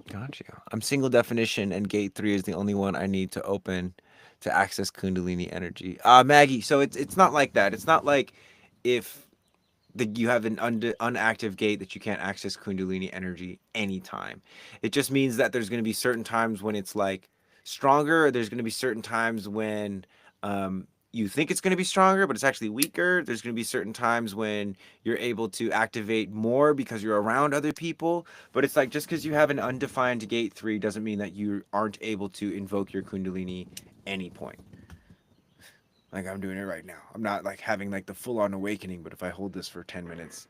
got you. I'm single definition, and gate 3 is the only one I need to open to access Kundalini energy. Maggie, so it's not like that. It's not like if you have an unactive gate that you can't access Kundalini energy anytime. It just means that there's going to be certain times when it's like stronger. There's going to be certain times when you think it's going to be stronger, but it's actually weaker. There's going to be certain times when you're able to activate more because you're around other people. But it's like just because you have an undefined gate 3 doesn't mean that you aren't able to invoke your Kundalini any point. Like I'm doing it right now. I'm not like having like the full on awakening, but if I hold this for 10 minutes.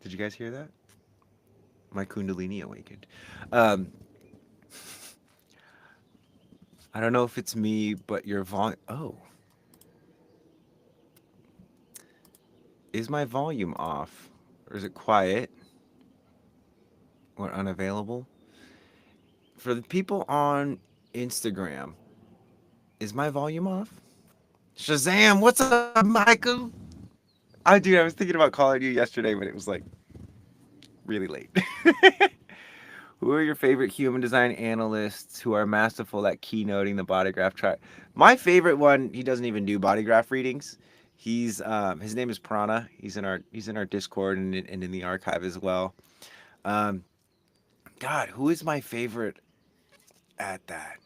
Did you guys hear that? My Kundalini awakened. Um, I don't know if it's me, but your volume. Oh, is my volume off? Or is it quiet or unavailable? For the people on Instagram, is my volume off? Shazam, what's up, Michael? I was thinking about calling you yesterday, but it was like really late. Who are your favorite human design analysts who are masterful at keynoting the body graph chart? My favorite one, he doesn't even do body graph readings. He's his name is Prana. He's in our Discord and in the archive as well. Um, God, who is my favorite at that?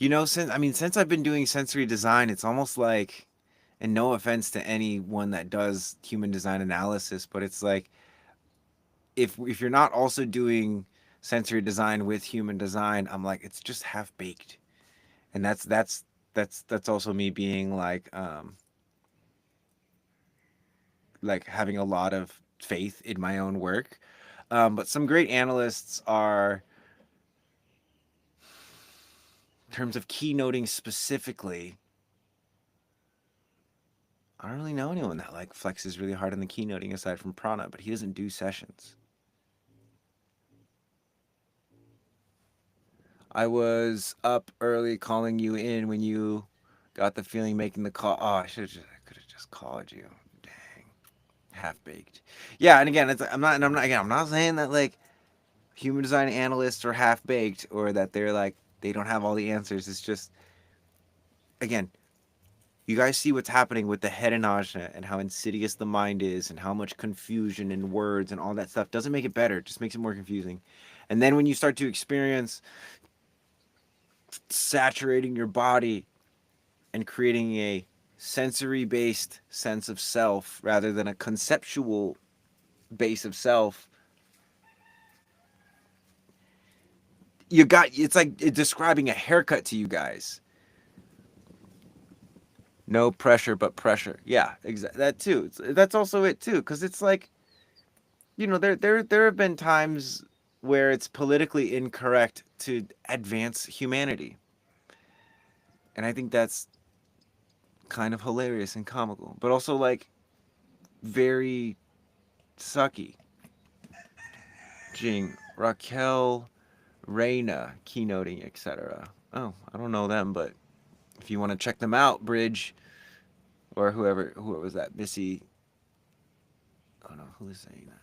Since I've been doing sensory design, it's almost like, and no offense to anyone that does human design analysis, but it's like if you're not also doing sensory design with human design, I'm like it's just half baked, and that's also me being like having a lot of faith in my own work. But some great analysts are, in terms of keynoting specifically, I don't really know anyone that like flexes really hard on the keynoting aside from Prana, but he doesn't do sessions. I was up early calling you in when you got the feeling making the call. Oh, I could have just called you. Dang, half baked. Yeah, and again, I'm not saying that like human design analysts are half baked or that they're like they don't have all the answers. It's just, again, you guys see what's happening with the head and ajna and how insidious the mind is and how much confusion and words and all that stuff doesn't make it better. It just makes it more confusing. And then when you start to experience saturating your body and creating a sensory based sense of self rather than a conceptual base of self, it's like describing a haircut to you guys. No pressure but pressure. Yeah, exactly. That too. That's also it too, because it's like, there have been times where it's politically incorrect to advance humanity, and I think that's kind of hilarious and comical, but also like very sucky. Jing, Raquel Reina, keynoting, etc. Oh, I don't know them, but if you want to check them out, Bridge or who was that? Missy. Oh no, who is saying that?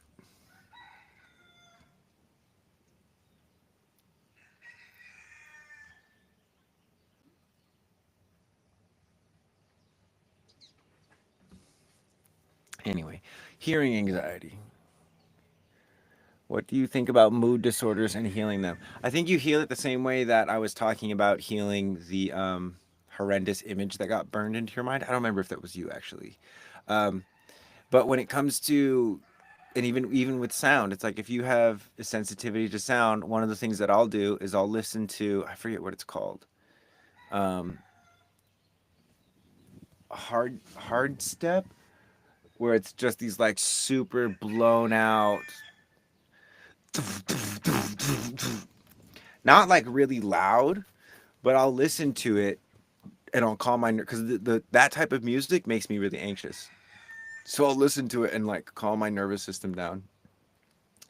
Anyway, hearing anxiety. What do you think about mood disorders and healing them? I think you heal it the same way that I was talking about healing the horrendous image that got burned into your mind. I don't remember if that was you actually. Um, but when it comes to, and even with sound, it's like if you have a sensitivity to sound, one of the things that I'll do is I'll listen to, I forget what it's called, um, hard step, where it's just these like super blown out, not like really loud, but I'll listen to it and I'll calm my because that type of music makes me really anxious. So I'll listen to it and like calm my nervous system down.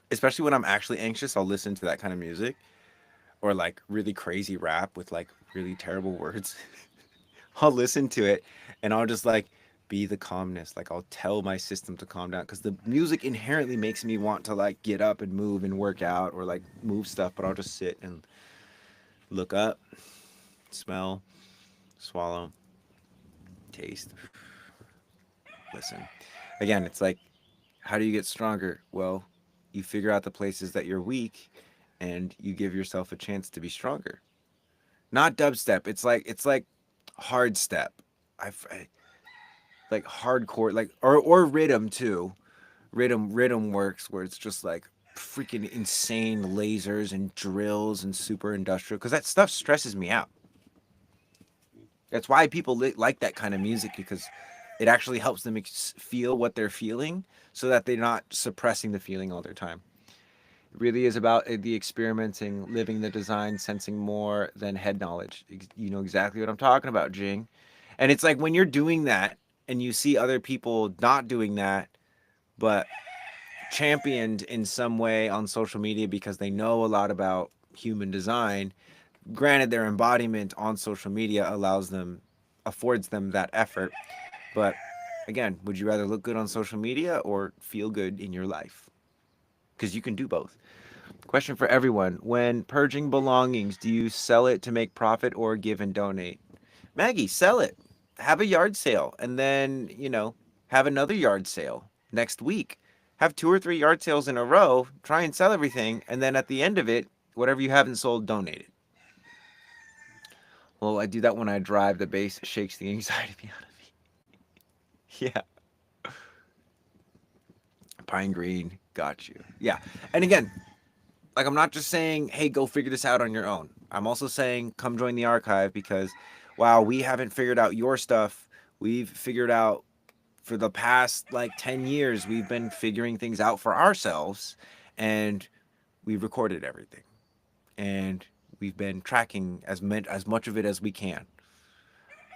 Especially when I'm actually anxious, I'll listen to that kind of music or like really crazy rap with like really terrible words. I'll listen to it and I'll just like be the calmness. Like I'll tell my system to calm down because the music inherently makes me want to like get up and move and work out or like move stuff, but I'll just sit and look up, smell, swallow, taste, listen. Again, it's like, how do you get stronger? Well, you figure out the places that you're weak and you give yourself a chance to be stronger. Not dubstep. It's like hard step. I like hardcore like or rhythm too. Rhythm works where it's just like freaking insane lasers and drills and super industrial cuz that stuff stresses me out. That's why people like that kind of music because it actually helps them feel what they're feeling so that they're not suppressing the feeling all their time. It really is about the experimenting, living the design, sensing more than head knowledge. You know exactly what I'm talking about, Jing. And it's like when you're doing that and you see other people not doing that, but championed in some way on social media because they know a lot about human design. Granted, their embodiment on social media affords them that effort. But again, would you rather look good on social media or feel good in your life? Because you can do both. Question for everyone. When purging belongings, do you sell it to make profit or give and donate? Maggie, sell it. Have a yard sale and then, have another yard sale next week. Have two or three yard sales in a row, try and sell everything, and then at the end of it, whatever you haven't sold, donate it. Well, I do that when I drive. The bass shakes the anxiety out of me. Yeah. Pine Green, got you. Yeah. And again, like I'm not just saying, hey, go figure this out on your own. I'm also saying, come join the archive because, wow, we haven't figured out your stuff. We've figured out for the past like 10 years, we've been figuring things out for ourselves and we've recorded everything. And we've been tracking as much of it as we can.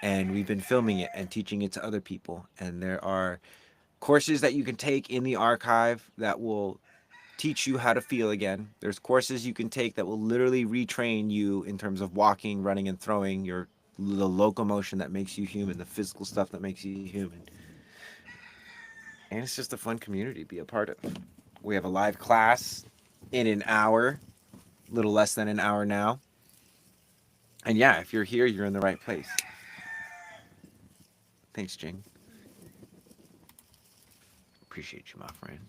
And we've been filming it and teaching it to other people. And there are courses that you can take in the archive that will teach you how to feel again. There's courses you can take that will literally retrain you in terms of walking, running, and throwing the locomotion that makes you human, the physical stuff that makes you human. And it's just a fun community to be a part of. We have a live class in an hour, a little less than an hour now. And yeah, if you're here, you're in the right place. Thanks, Jing. Appreciate you, my friend.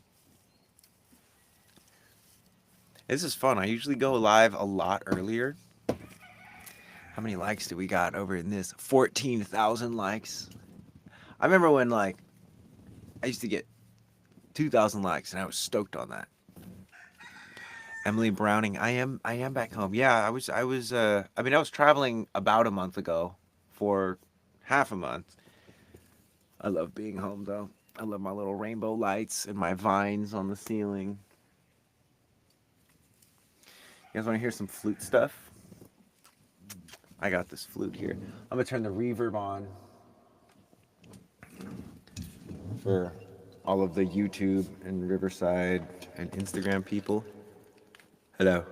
This is fun. I usually go live a lot earlier. How many likes do we got over in this? 14,000 likes. I remember when like I used to get 2,000 likes and I was stoked on that. Emily Browning, I am back home. Yeah, I was traveling about a month ago for half a month. I love being home though. I love my little rainbow lights and my vines on the ceiling. You guys want to hear some flute stuff? I got this flute here. I'm gonna turn the reverb on for all of the YouTube and Riverside and Instagram people. Hello.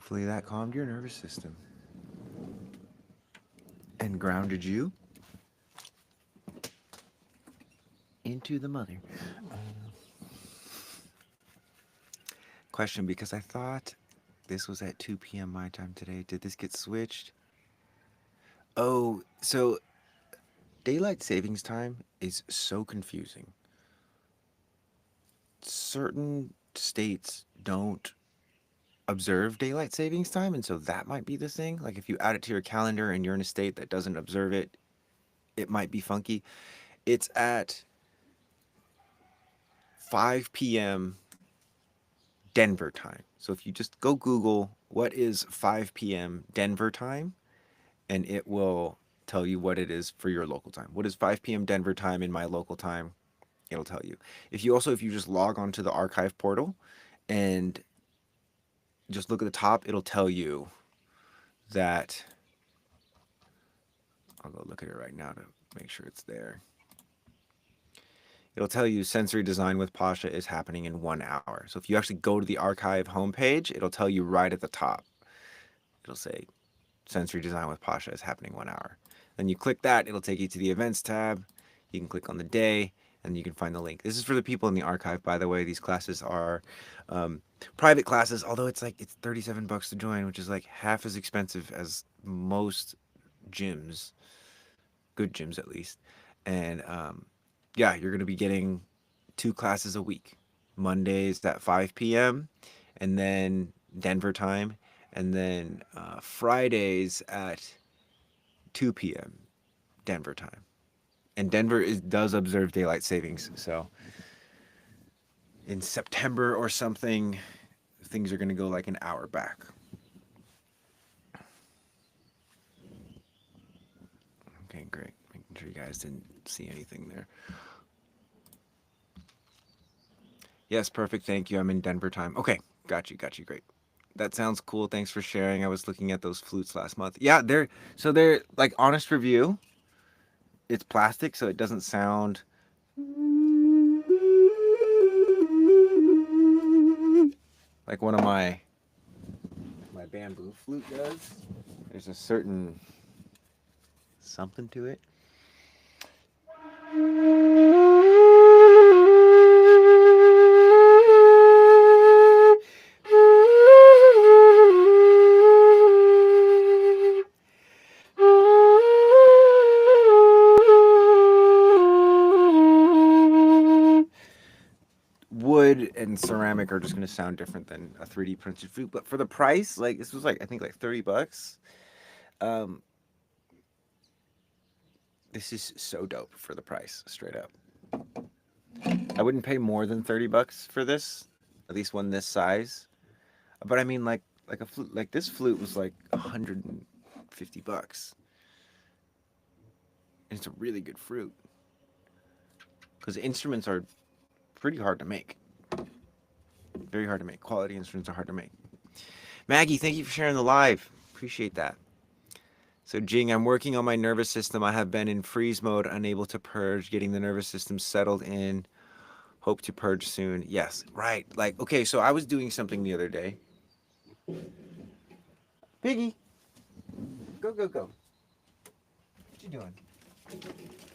Hopefully that calmed your nervous system and grounded you into the mother. Question, because I thought this was at 2 p.m. my time today. Did this get switched? Oh, so daylight savings time is so confusing. Certain states don't observe daylight savings time, and so that might be the thing. Like if you add it to your calendar and you're in a state that doesn't observe it, it might be funky. It's at 5 p.m. Denver time. So if you just go Google what is 5 p.m. Denver time, and it will tell you what it is for your local time. What is 5 p.m. Denver time in my local time? It'll tell you. If you just log onto the archive portal and just look at the top, it'll tell you that. I'll go look at it right now to make sure it's there. It'll tell you sensory design with Pasha is happening in 1 hour. So if you actually go to the archive homepage, it'll tell you right at the top. It'll say sensory design with Pasha is happening 1 hour. Then you click that, it'll take you to the events tab. You can click on the day and you can find the link. This is for the people in the archive, by the way. These classes are private classes, although it's $37 to join, which is like half as expensive as most gyms, good gyms at least. And yeah, you're going to be getting 2 classes a week. Mondays at 5 p.m. and then Denver time, and then Fridays at 2 p.m. Denver time. And does observe daylight savings, so in September or something, things are going to go like an hour back. Okay, great. Making sure you guys didn't see anything there. Yes, perfect. Thank you. I'm in Denver time. Okay, got you. Great. That sounds cool. Thanks for sharing. I was looking at those flutes last month. Yeah, they're like honest review. It's plastic, so it doesn't sound like one of my bamboo flute does. There's a certain something to it. Wood and ceramic are just going to sound different than a 3D printed flute, but for the price, like this was I think $30. Um, this is so dope for the price, straight up. I wouldn't pay more than $30 for this, at least one this size. But I mean, like a flute, like this flute was like $150, and it's a really good fruit because instruments are pretty hard to make. Very hard to make. Quality instruments are hard to make. Maggie, thank you for sharing the live. Appreciate that. So, Jing, I'm working on my nervous system. I have been in freeze mode, unable to purge, getting the nervous system settled in. Hope to purge soon. Yes, right. Like, okay, so I was doing something the other day. Piggy, go, go, go. What you doing?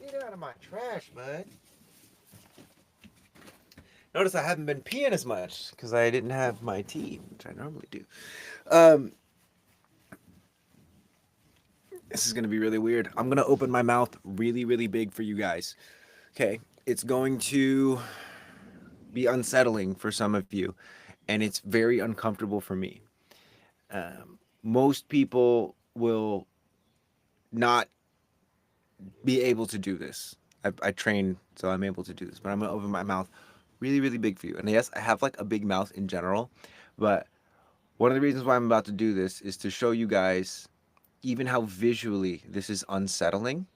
Get out of my trash, bud. Notice I haven't been peeing as much because I didn't have my tea, which I normally do. Um, this is going to be really weird. I'm going to open my mouth really, really big for you guys. Okay, it's going to be unsettling for some of you, and it's very uncomfortable for me. Most people will not be able to do this. I train, so I'm able to do this, but I'm going to open my mouth really, really big for you. And yes, I have like a big mouth in general, but one of the reasons why I'm about to do this is to show you guys even how visually this is unsettling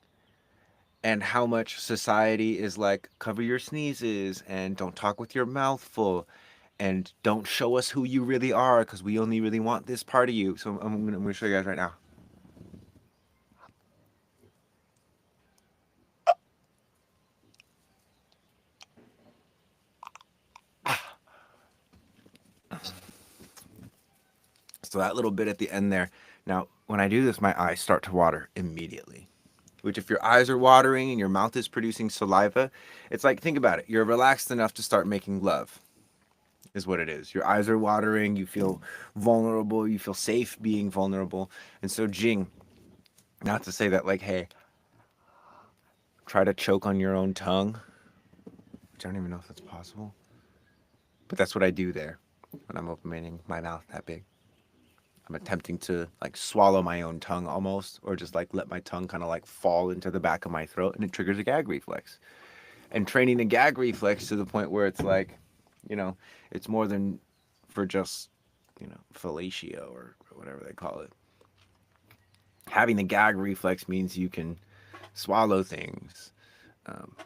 and how much society is like cover your sneezes and don't talk with your mouth full and don't show us who you really are because we only really want this part of you. So I'm gonna show you guys right now. So that little bit at the end there. Now, when I do this, my eyes start to water immediately. Which, if your eyes are watering and your mouth is producing saliva, it's like, think about it. You're relaxed enough to start making love, is what it is. Your eyes are watering, you feel vulnerable, you feel safe being vulnerable. And so, Jing, not to say that, like, hey, try to choke on your own tongue, which I don't even know if that's possible, but that's what I do there when I'm opening my mouth that big. I'm attempting to like swallow my own tongue almost, or just like let my tongue kind of like fall into the back of my throat, and it triggers a gag reflex. And training the gag reflex to the point where it's like, you know, it's more than for just, fellatio or whatever they call it. Having the gag reflex means you can swallow things,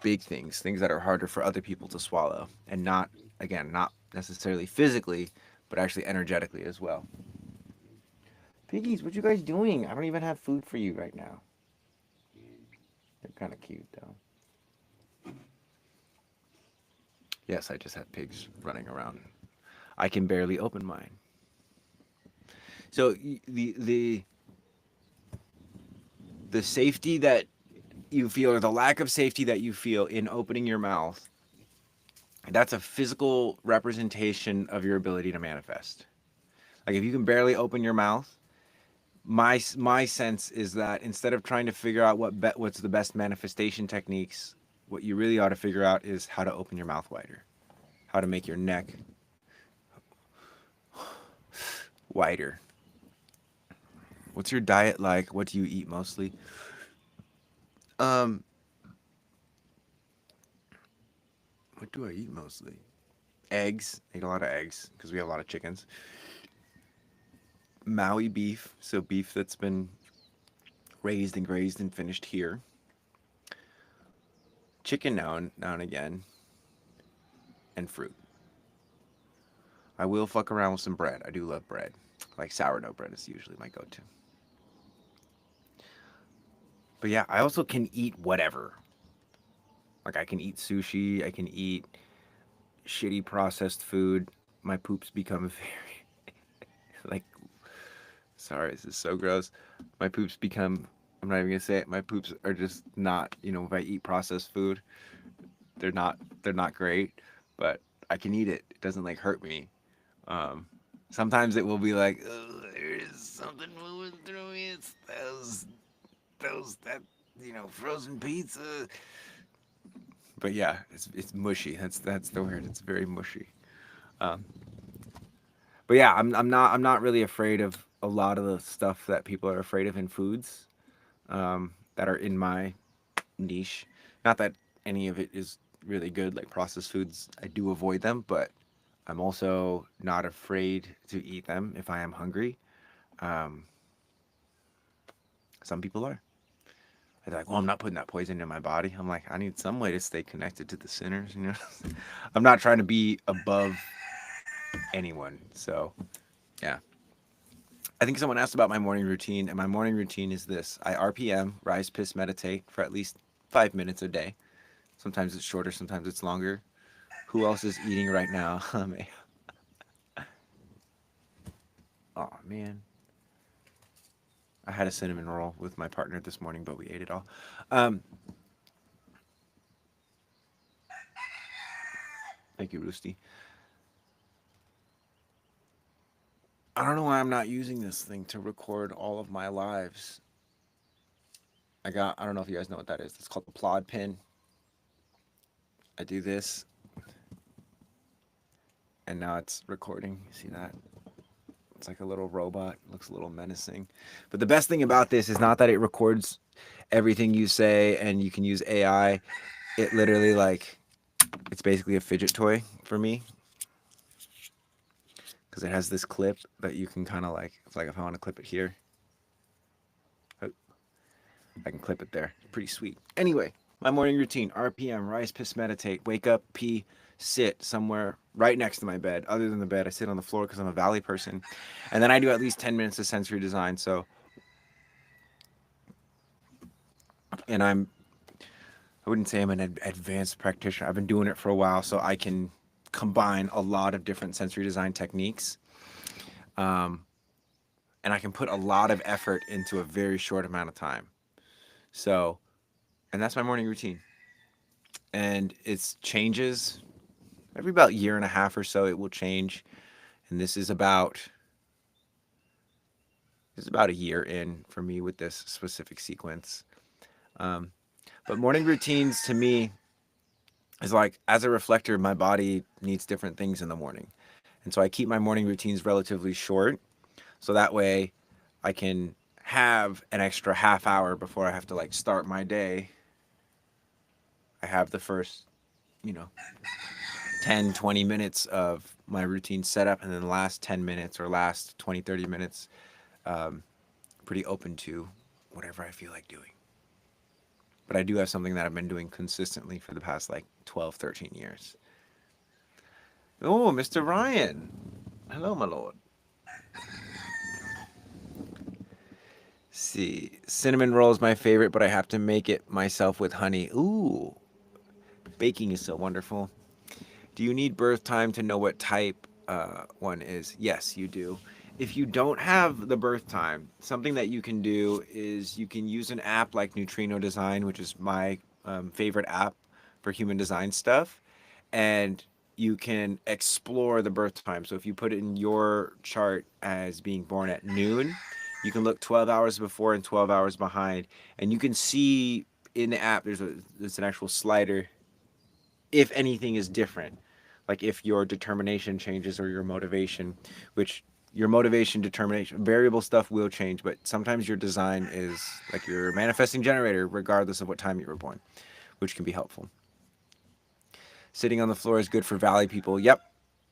big things, things that are harder for other people to swallow, and not, again, not necessarily physically, but actually energetically as well. Piggies, what you guys doing? I don't even have food for you right now. They're kind of cute though. Yes, I just have pigs running around. I can barely open mine. So the safety that you feel, or the lack of safety that you feel in opening your mouth, that's a physical representation of your ability to manifest. Like if you can barely open your mouth, my sense is that instead of trying to figure out what's the best manifestation techniques, what you really ought to figure out is how to open your mouth wider, how to make your neck wider. What's your diet like? What do you eat mostly? Um, what do I eat mostly? Eggs. I eat a lot of eggs because we have a lot of chickens. Maui beef, so beef that's been raised and grazed and finished here. Chicken now and again, and fruit. I will fuck around with some bread. I do love bread. Like sourdough bread is usually my go-to. But yeah, I also can eat whatever. Like I can eat sushi, I can eat shitty processed food. My poops become very like, sorry, this is so gross. My poops become, I'm not even gonna say it. My poops are just not, if I eat processed food, they're not great, but I can eat it. It doesn't like hurt me. Um, Sometimes it will be like, oh, there is something moving through me. It's that frozen pizza. But yeah, it's mushy. That's the word. It's very mushy. Um, but yeah, I'm not really afraid of a lot of the stuff that people are afraid of in foods, that are in my niche. Not that any of it is really good, like processed foods. I do avoid them, but I'm also not afraid to eat them if I am hungry. Um, some people are. They're like, well, I'm not putting that poison in my body. I'm like, I need some way to stay connected to the sinners. I'm not trying to be above anyone. So, yeah. I think someone asked about my morning routine, and my morning routine is this: I RPM, rise, piss, meditate for at least 5 minutes a day. Sometimes it's shorter, sometimes it's longer. Who else is eating right now? Oh, man. I had a cinnamon roll with my partner this morning, but we ate it all. Um, Thank you, Roosty. I don't know why I'm not using this thing to record all of my lives. I don't know if you guys know what that is. It's called the plod pin. I do this, and now it's recording. You see that? It's like a little robot. It looks a little menacing. But the best thing about this is not that it records everything you say and you can use AI. It literally it's basically a fidget toy for me because it has this clip that you can kind of it's like if I want to clip it here, I can clip it there. Pretty sweet. Anyway, my morning routine: RPM, rise, piss, meditate, wake up, pee, sit somewhere right next to my bed. Other than the bed, I sit on the floor because I'm a valley person. And then I do at least 10 minutes of sensory design. So, and I wouldn't say I'm an advanced practitioner. I've been doing it for a while, so I can combine a lot of different sensory design techniques. Um, and I can put a lot of effort into a very short amount of time. So, and that's my morning routine. And it changes every about year and a half or so. It will change, and this is about a year in for me with this specific sequence. Um, but morning routines to me is like, as a reflector, my body needs different things in the morning, and so I keep my morning routines relatively short, so that way I can have an extra half hour before I have to like start my day. I have the first, you know, 10, 20 minutes of my routine set up, and then the last 10 minutes or last 20, 30 minutes, um, pretty open to whatever I feel like doing. But I do have something that I've been doing consistently for the past like 12, 13 years. Oh, Mr. Ryan. Hello, my lord. See, cinnamon roll is my favorite, but I have to make it myself with honey. Ooh, baking is so wonderful. Do you need birth time to know what type one is? Yes, you do. If you don't have the birth time, something that you can do is you can use an app like Neutrino Design, which is my favorite app for human design stuff, and you can explore the birth time. So if you put it in your chart as being born at noon, you can look 12 hours before and 12 hours behind, and you can see in the app there's an actual slider if anything is different, like if your determination changes or your motivation, which your motivation, determination, variable stuff will change, but sometimes your design is like your manifesting generator regardless of what time you were born, which can be helpful. Sitting on the floor is good for valley people. Yep.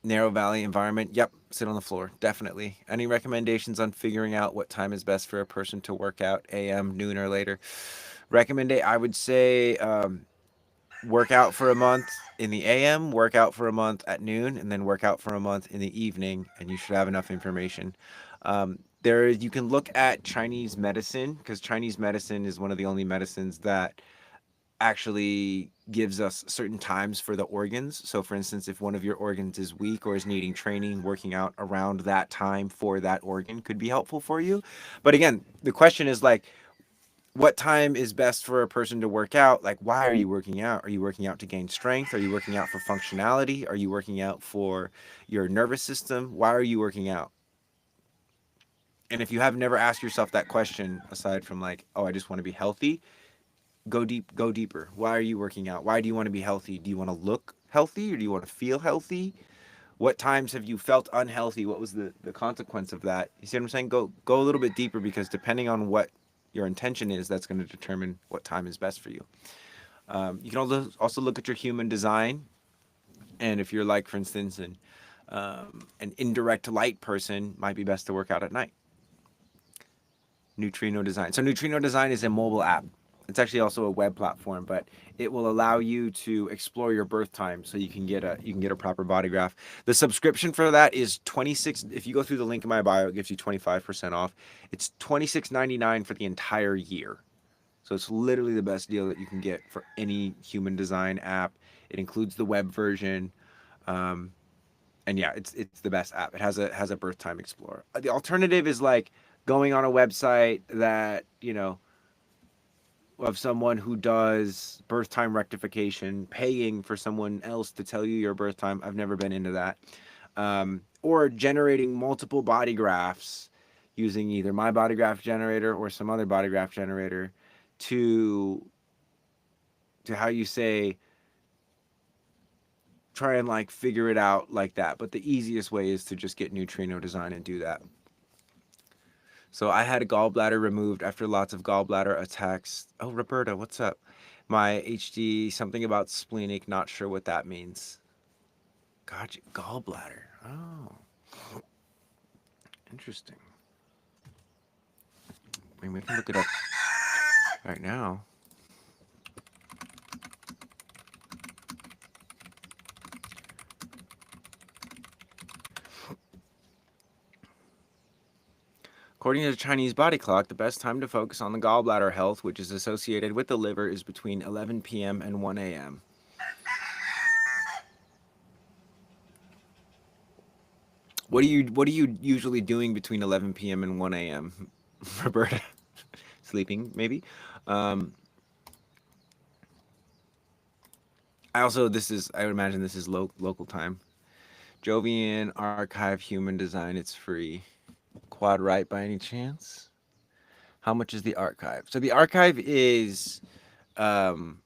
Narrow valley environment. Yep. Sit on the floor. Definitely. Any recommendations on figuring out what time is best for a person to work out? AM, noon, or later? I would say work out for a month in the AM, work out for a month at noon, and then work out for a month in the evening, and you should have enough information. There, you can look at Chinese medicine because Chinese medicine is one of the only medicines that actually gives us certain times for the organs. So, for instance, if one of your organs is weak or is needing training, working out around that time for that organ could be helpful for you. But again, the question is like, what time is best for a person to work out? Like, why are you working out? Are you working out to gain strength? Are you working out for functionality? Are you working out for your nervous system? Why are you working out? And if you have never asked yourself that question, aside from like, oh, I just want to be healthy, go deeper. Why are you working out? Why do you want to be healthy? Do you want to look healthy or do you want to feel healthy? What times have you felt unhealthy? What was the consequence of that? You see what I'm saying? Go a little bit deeper, because depending on what your intention is, that's going to determine what time is best for you. You can also look at your human design, and if you're like, for instance, an indirect light person, might be best to work out at night. Neutrino Design. So Neutrino Design is a mobile app. It's actually also a web platform, but it will allow you to explore your birth time, so you can get a proper body graph. The subscription for that is 26. If you go through the link in my bio, it gives you 25% off. It's 26.99 for the entire year. So it's literally the best deal that you can get for any human design app. It includes the web version. Um, and yeah, it's the best app. It has a birth time explorer. The alternative is like going on a website that, of someone who does birth time rectification, paying for someone else to tell you your birth time. I've never been into that. Or generating multiple body graphs using either my body graph generator or some other body graph generator to how you say, try and like figure it out like that. But the easiest way is to just get Neutrino Design and do that. So I had a gallbladder removed after lots of gallbladder attacks. Oh, Roberta, what's up? My HD, something about splenic, not sure what that means. Gotcha, gallbladder. Oh, interesting. I mean, we can look it up right now. According to the Chinese body clock, the best time to focus on the gallbladder health, which is associated with the liver, is between 11 p.m. and 1 a.m. What are you usually doing between 11 p.m. and 1 a.m.? Roberta, sleeping maybe. Um, I also I would imagine this is local time. Jovian Archive Human Design. It's free. Quad right by any chance? How much is the archive? So the archive is um,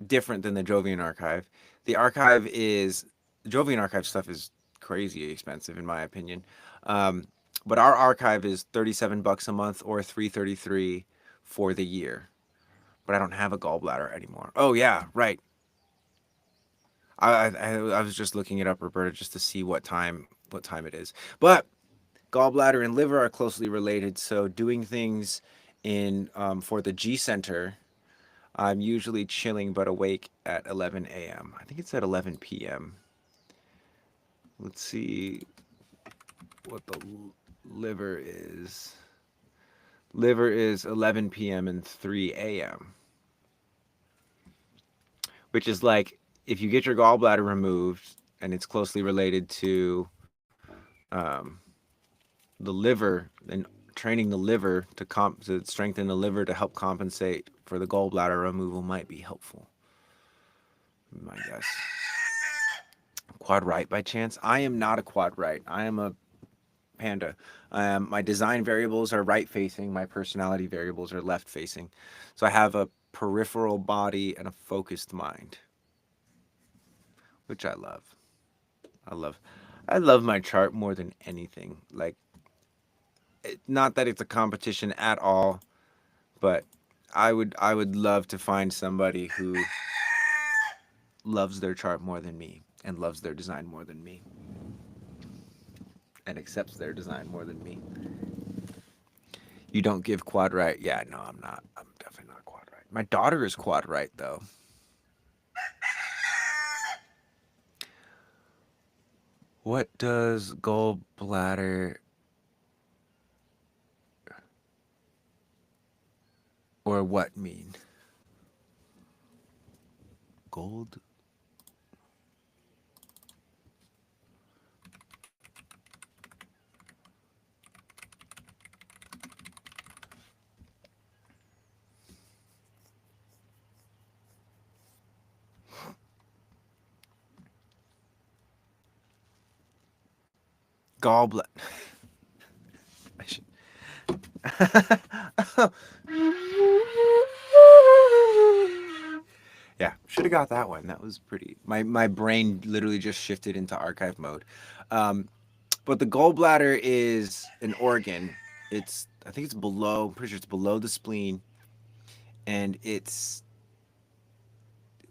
different than the Jovian archive. The archive is the Jovian archive stuff is crazy expensive in my opinion. Um, but our archive is $37 a month or 333 for the year. But I don't have a gallbladder anymore. Oh yeah, right. I was just looking it up, Roberta, just to see what time it is. But gallbladder and liver are closely related. So doing things in for the G center, I'm usually chilling but awake at 11 a.m. I think it's at 11 p.m. Let's see what the liver is. Liver is 11 p.m. and 3 a.m., which is like if you get your gallbladder removed and it's closely related to um, the liver and training the liver to strengthen the liver to help compensate for the gallbladder removal might be helpful. My guess. Quad right by chance? I am not a quad right. I am a panda. My design variables are right facing. My personality variables are left facing. So I have a peripheral body and a focused mind, which I love. I love. I love my chart more than anything. Like, not that it's a competition at all, but I would love to find somebody who loves their chart more than me and loves their design more than me and accepts their design more than me. You don't give quad right? Yeah, no, I'm not. I'm definitely not quad right. My daughter is quad right though. What does gallbladder or what mean? Gold? Gallbladder. I should. Yeah, should have got that one. That was pretty. My brain literally just shifted into archive mode. Um, but the gallbladder is an organ. It's I think it's below. I'm pretty sure it's below the spleen, and it's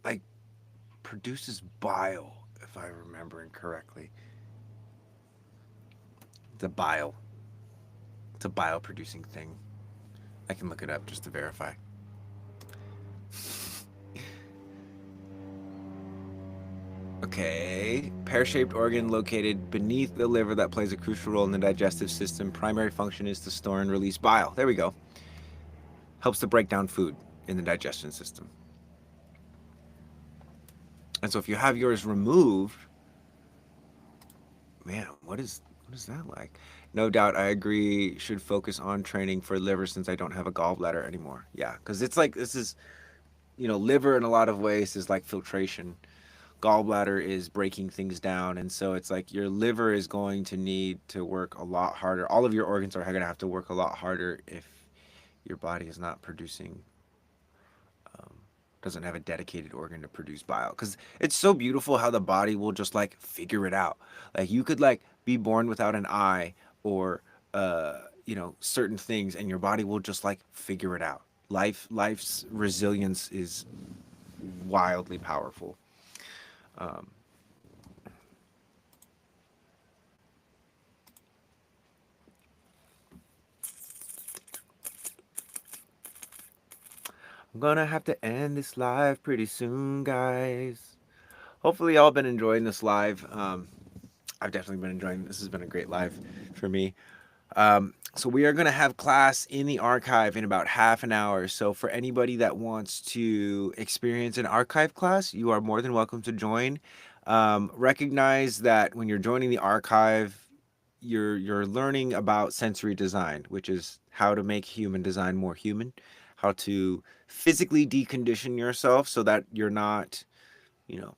like produces bile, if I'm remembering correctly. It's a bile. It's a bile producing thing. I can look it up just to verify. Okay. Pear shaped organ located beneath the liver that plays a crucial role in the digestive system. Primary function is to store and release bile. There we go. Helps to break down food in the digestion system. And so if you have yours removed, man, what is that like? No doubt I agree should focus on training for liver since I don't have a gallbladder anymore. Yeah, cuz it's like this is, liver in a lot of ways is like filtration. Gallbladder is breaking things down, and so it's like your liver is going to need to work a lot harder. All of your organs are going to have to work a lot harder if your body is not producing um, doesn't have a dedicated organ to produce bile, because it's so beautiful how the body will just like figure it out. Like you could like be born without an eye or certain things, and your body will just like figure it out. Life's resilience is wildly powerful. um, I'm gonna have to end this live pretty soon, guys. Hopefully y'all been enjoying this live. I've definitely been enjoying this. Has been a great live for me. So we are going to have class in the archive in about half an hour. So for anybody that wants to experience an archive class, you are more than welcome to join. Recognize that when you're joining the archive, you're learning about sensory design, which is how to make human design more human, how to physically decondition yourself so that you're not, you know,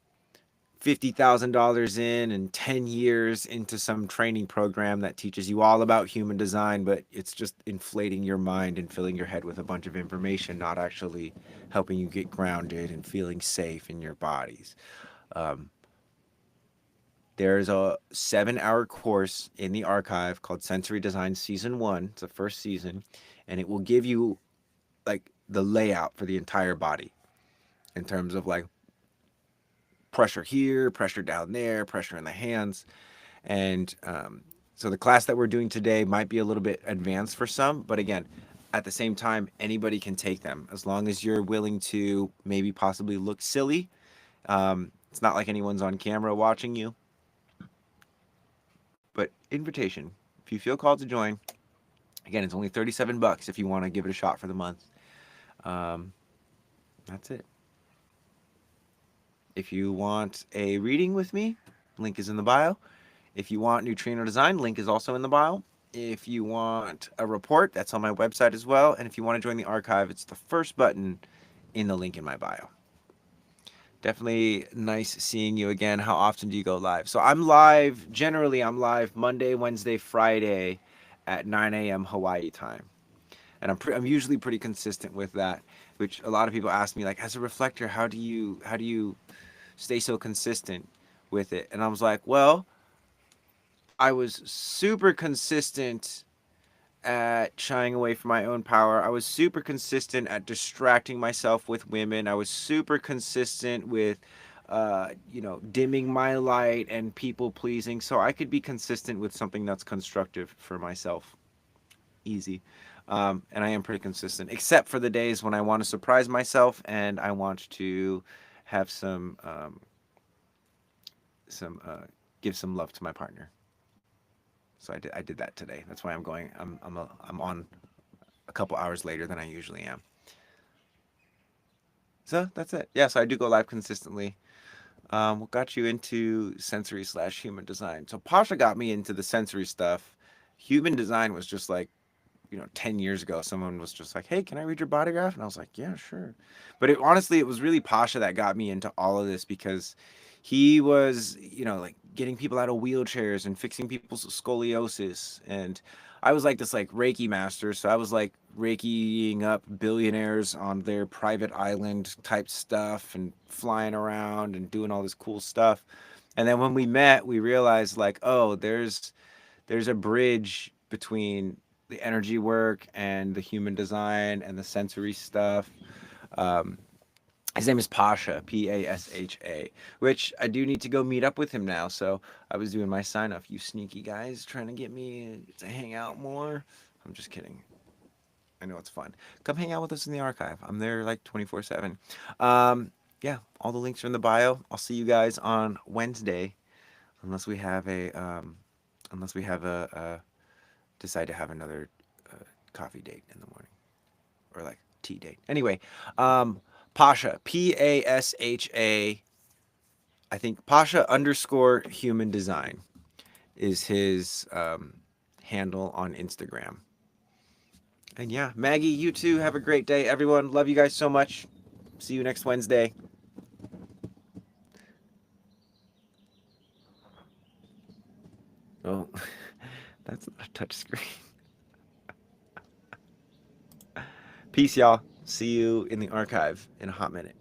$50,000 in and 10 years into some training program that teaches you all about human design, but it's just inflating your mind and filling your head with a bunch of information, not actually helping you get grounded and feeling safe in your bodies. Um, there's a 7-hour course in the archive called Sensory Design Season 1. It's the first season, and it will give you like the layout for the entire body in terms of like pressure here, pressure down there, pressure in the hands. And so the class that we're doing today might be a little bit advanced for some, but again, at the same time, anybody can take them as long as you're willing to maybe possibly look silly. It's not like anyone's on camera watching you, but invitation. If you feel called to join, again, it's only $37 if you want to give it a shot for the month. Um, that's it. If you want a reading with me, link is in the bio. If you want neutrino design, link is also in the bio. If you want a report, that's on my website as well. And if you want to join the archive, it's the first button in the link in my bio. Definitely nice seeing you again. How often do you go live? So I'm live, generally I'm live Monday, Wednesday, Friday at 9 a.m. Hawaii time. And I'm usually pretty consistent with that, which a lot of people ask me, like, as a reflector, how do you stay so consistent with it? And I was like, well, I was super consistent at shying away from my own power. I was super consistent at distracting myself with women. I was super consistent with, dimming my light and people pleasing. So I could be consistent with something that's constructive for myself. Easy. And I am pretty consistent, except for the days when I want to surprise myself and I want to have some give some love to my partner. So I did that today. That's why I'm going. I'm on a couple hours later than I usually am. So that's it. Yeah, so I do go live consistently. What got you into sensory slash human design? So Pasha got me into the sensory stuff. Human design was just like, 10 years ago, someone was just like, hey, can I read your body graph? And I was like, yeah, sure. But honestly, it was really Pasha that got me into all of this because he was, like getting people out of wheelchairs and fixing people's scoliosis. And I was like this like Reiki master. So I was like Reikiing up billionaires on their private island type stuff and flying around and doing all this cool stuff. And then when we met, we realized like, oh, there's a bridge between the energy work and the human design and the sensory stuff. Um, his name is Pasha, Pasha, which I do need to go meet up with him now. So I was doing my sign off. You sneaky guys trying to get me to hang out more. I'm just kidding. I know it's fun. Come hang out with us in the archive. I'm there like 24/7. Yeah, all the links are in the bio. I'll see you guys on Wednesday, unless we have a decide to have another coffee date in the morning or like tea date. Anyway, Pasha, Pasha. I think Pasha underscore human design is his handle on Instagram. And yeah, Maggie, you too. Have a great day, everyone. Love you guys so much. See you next Wednesday. Oh, that's not a touch screen. Peace, y'all. See you in the archive in a hot minute.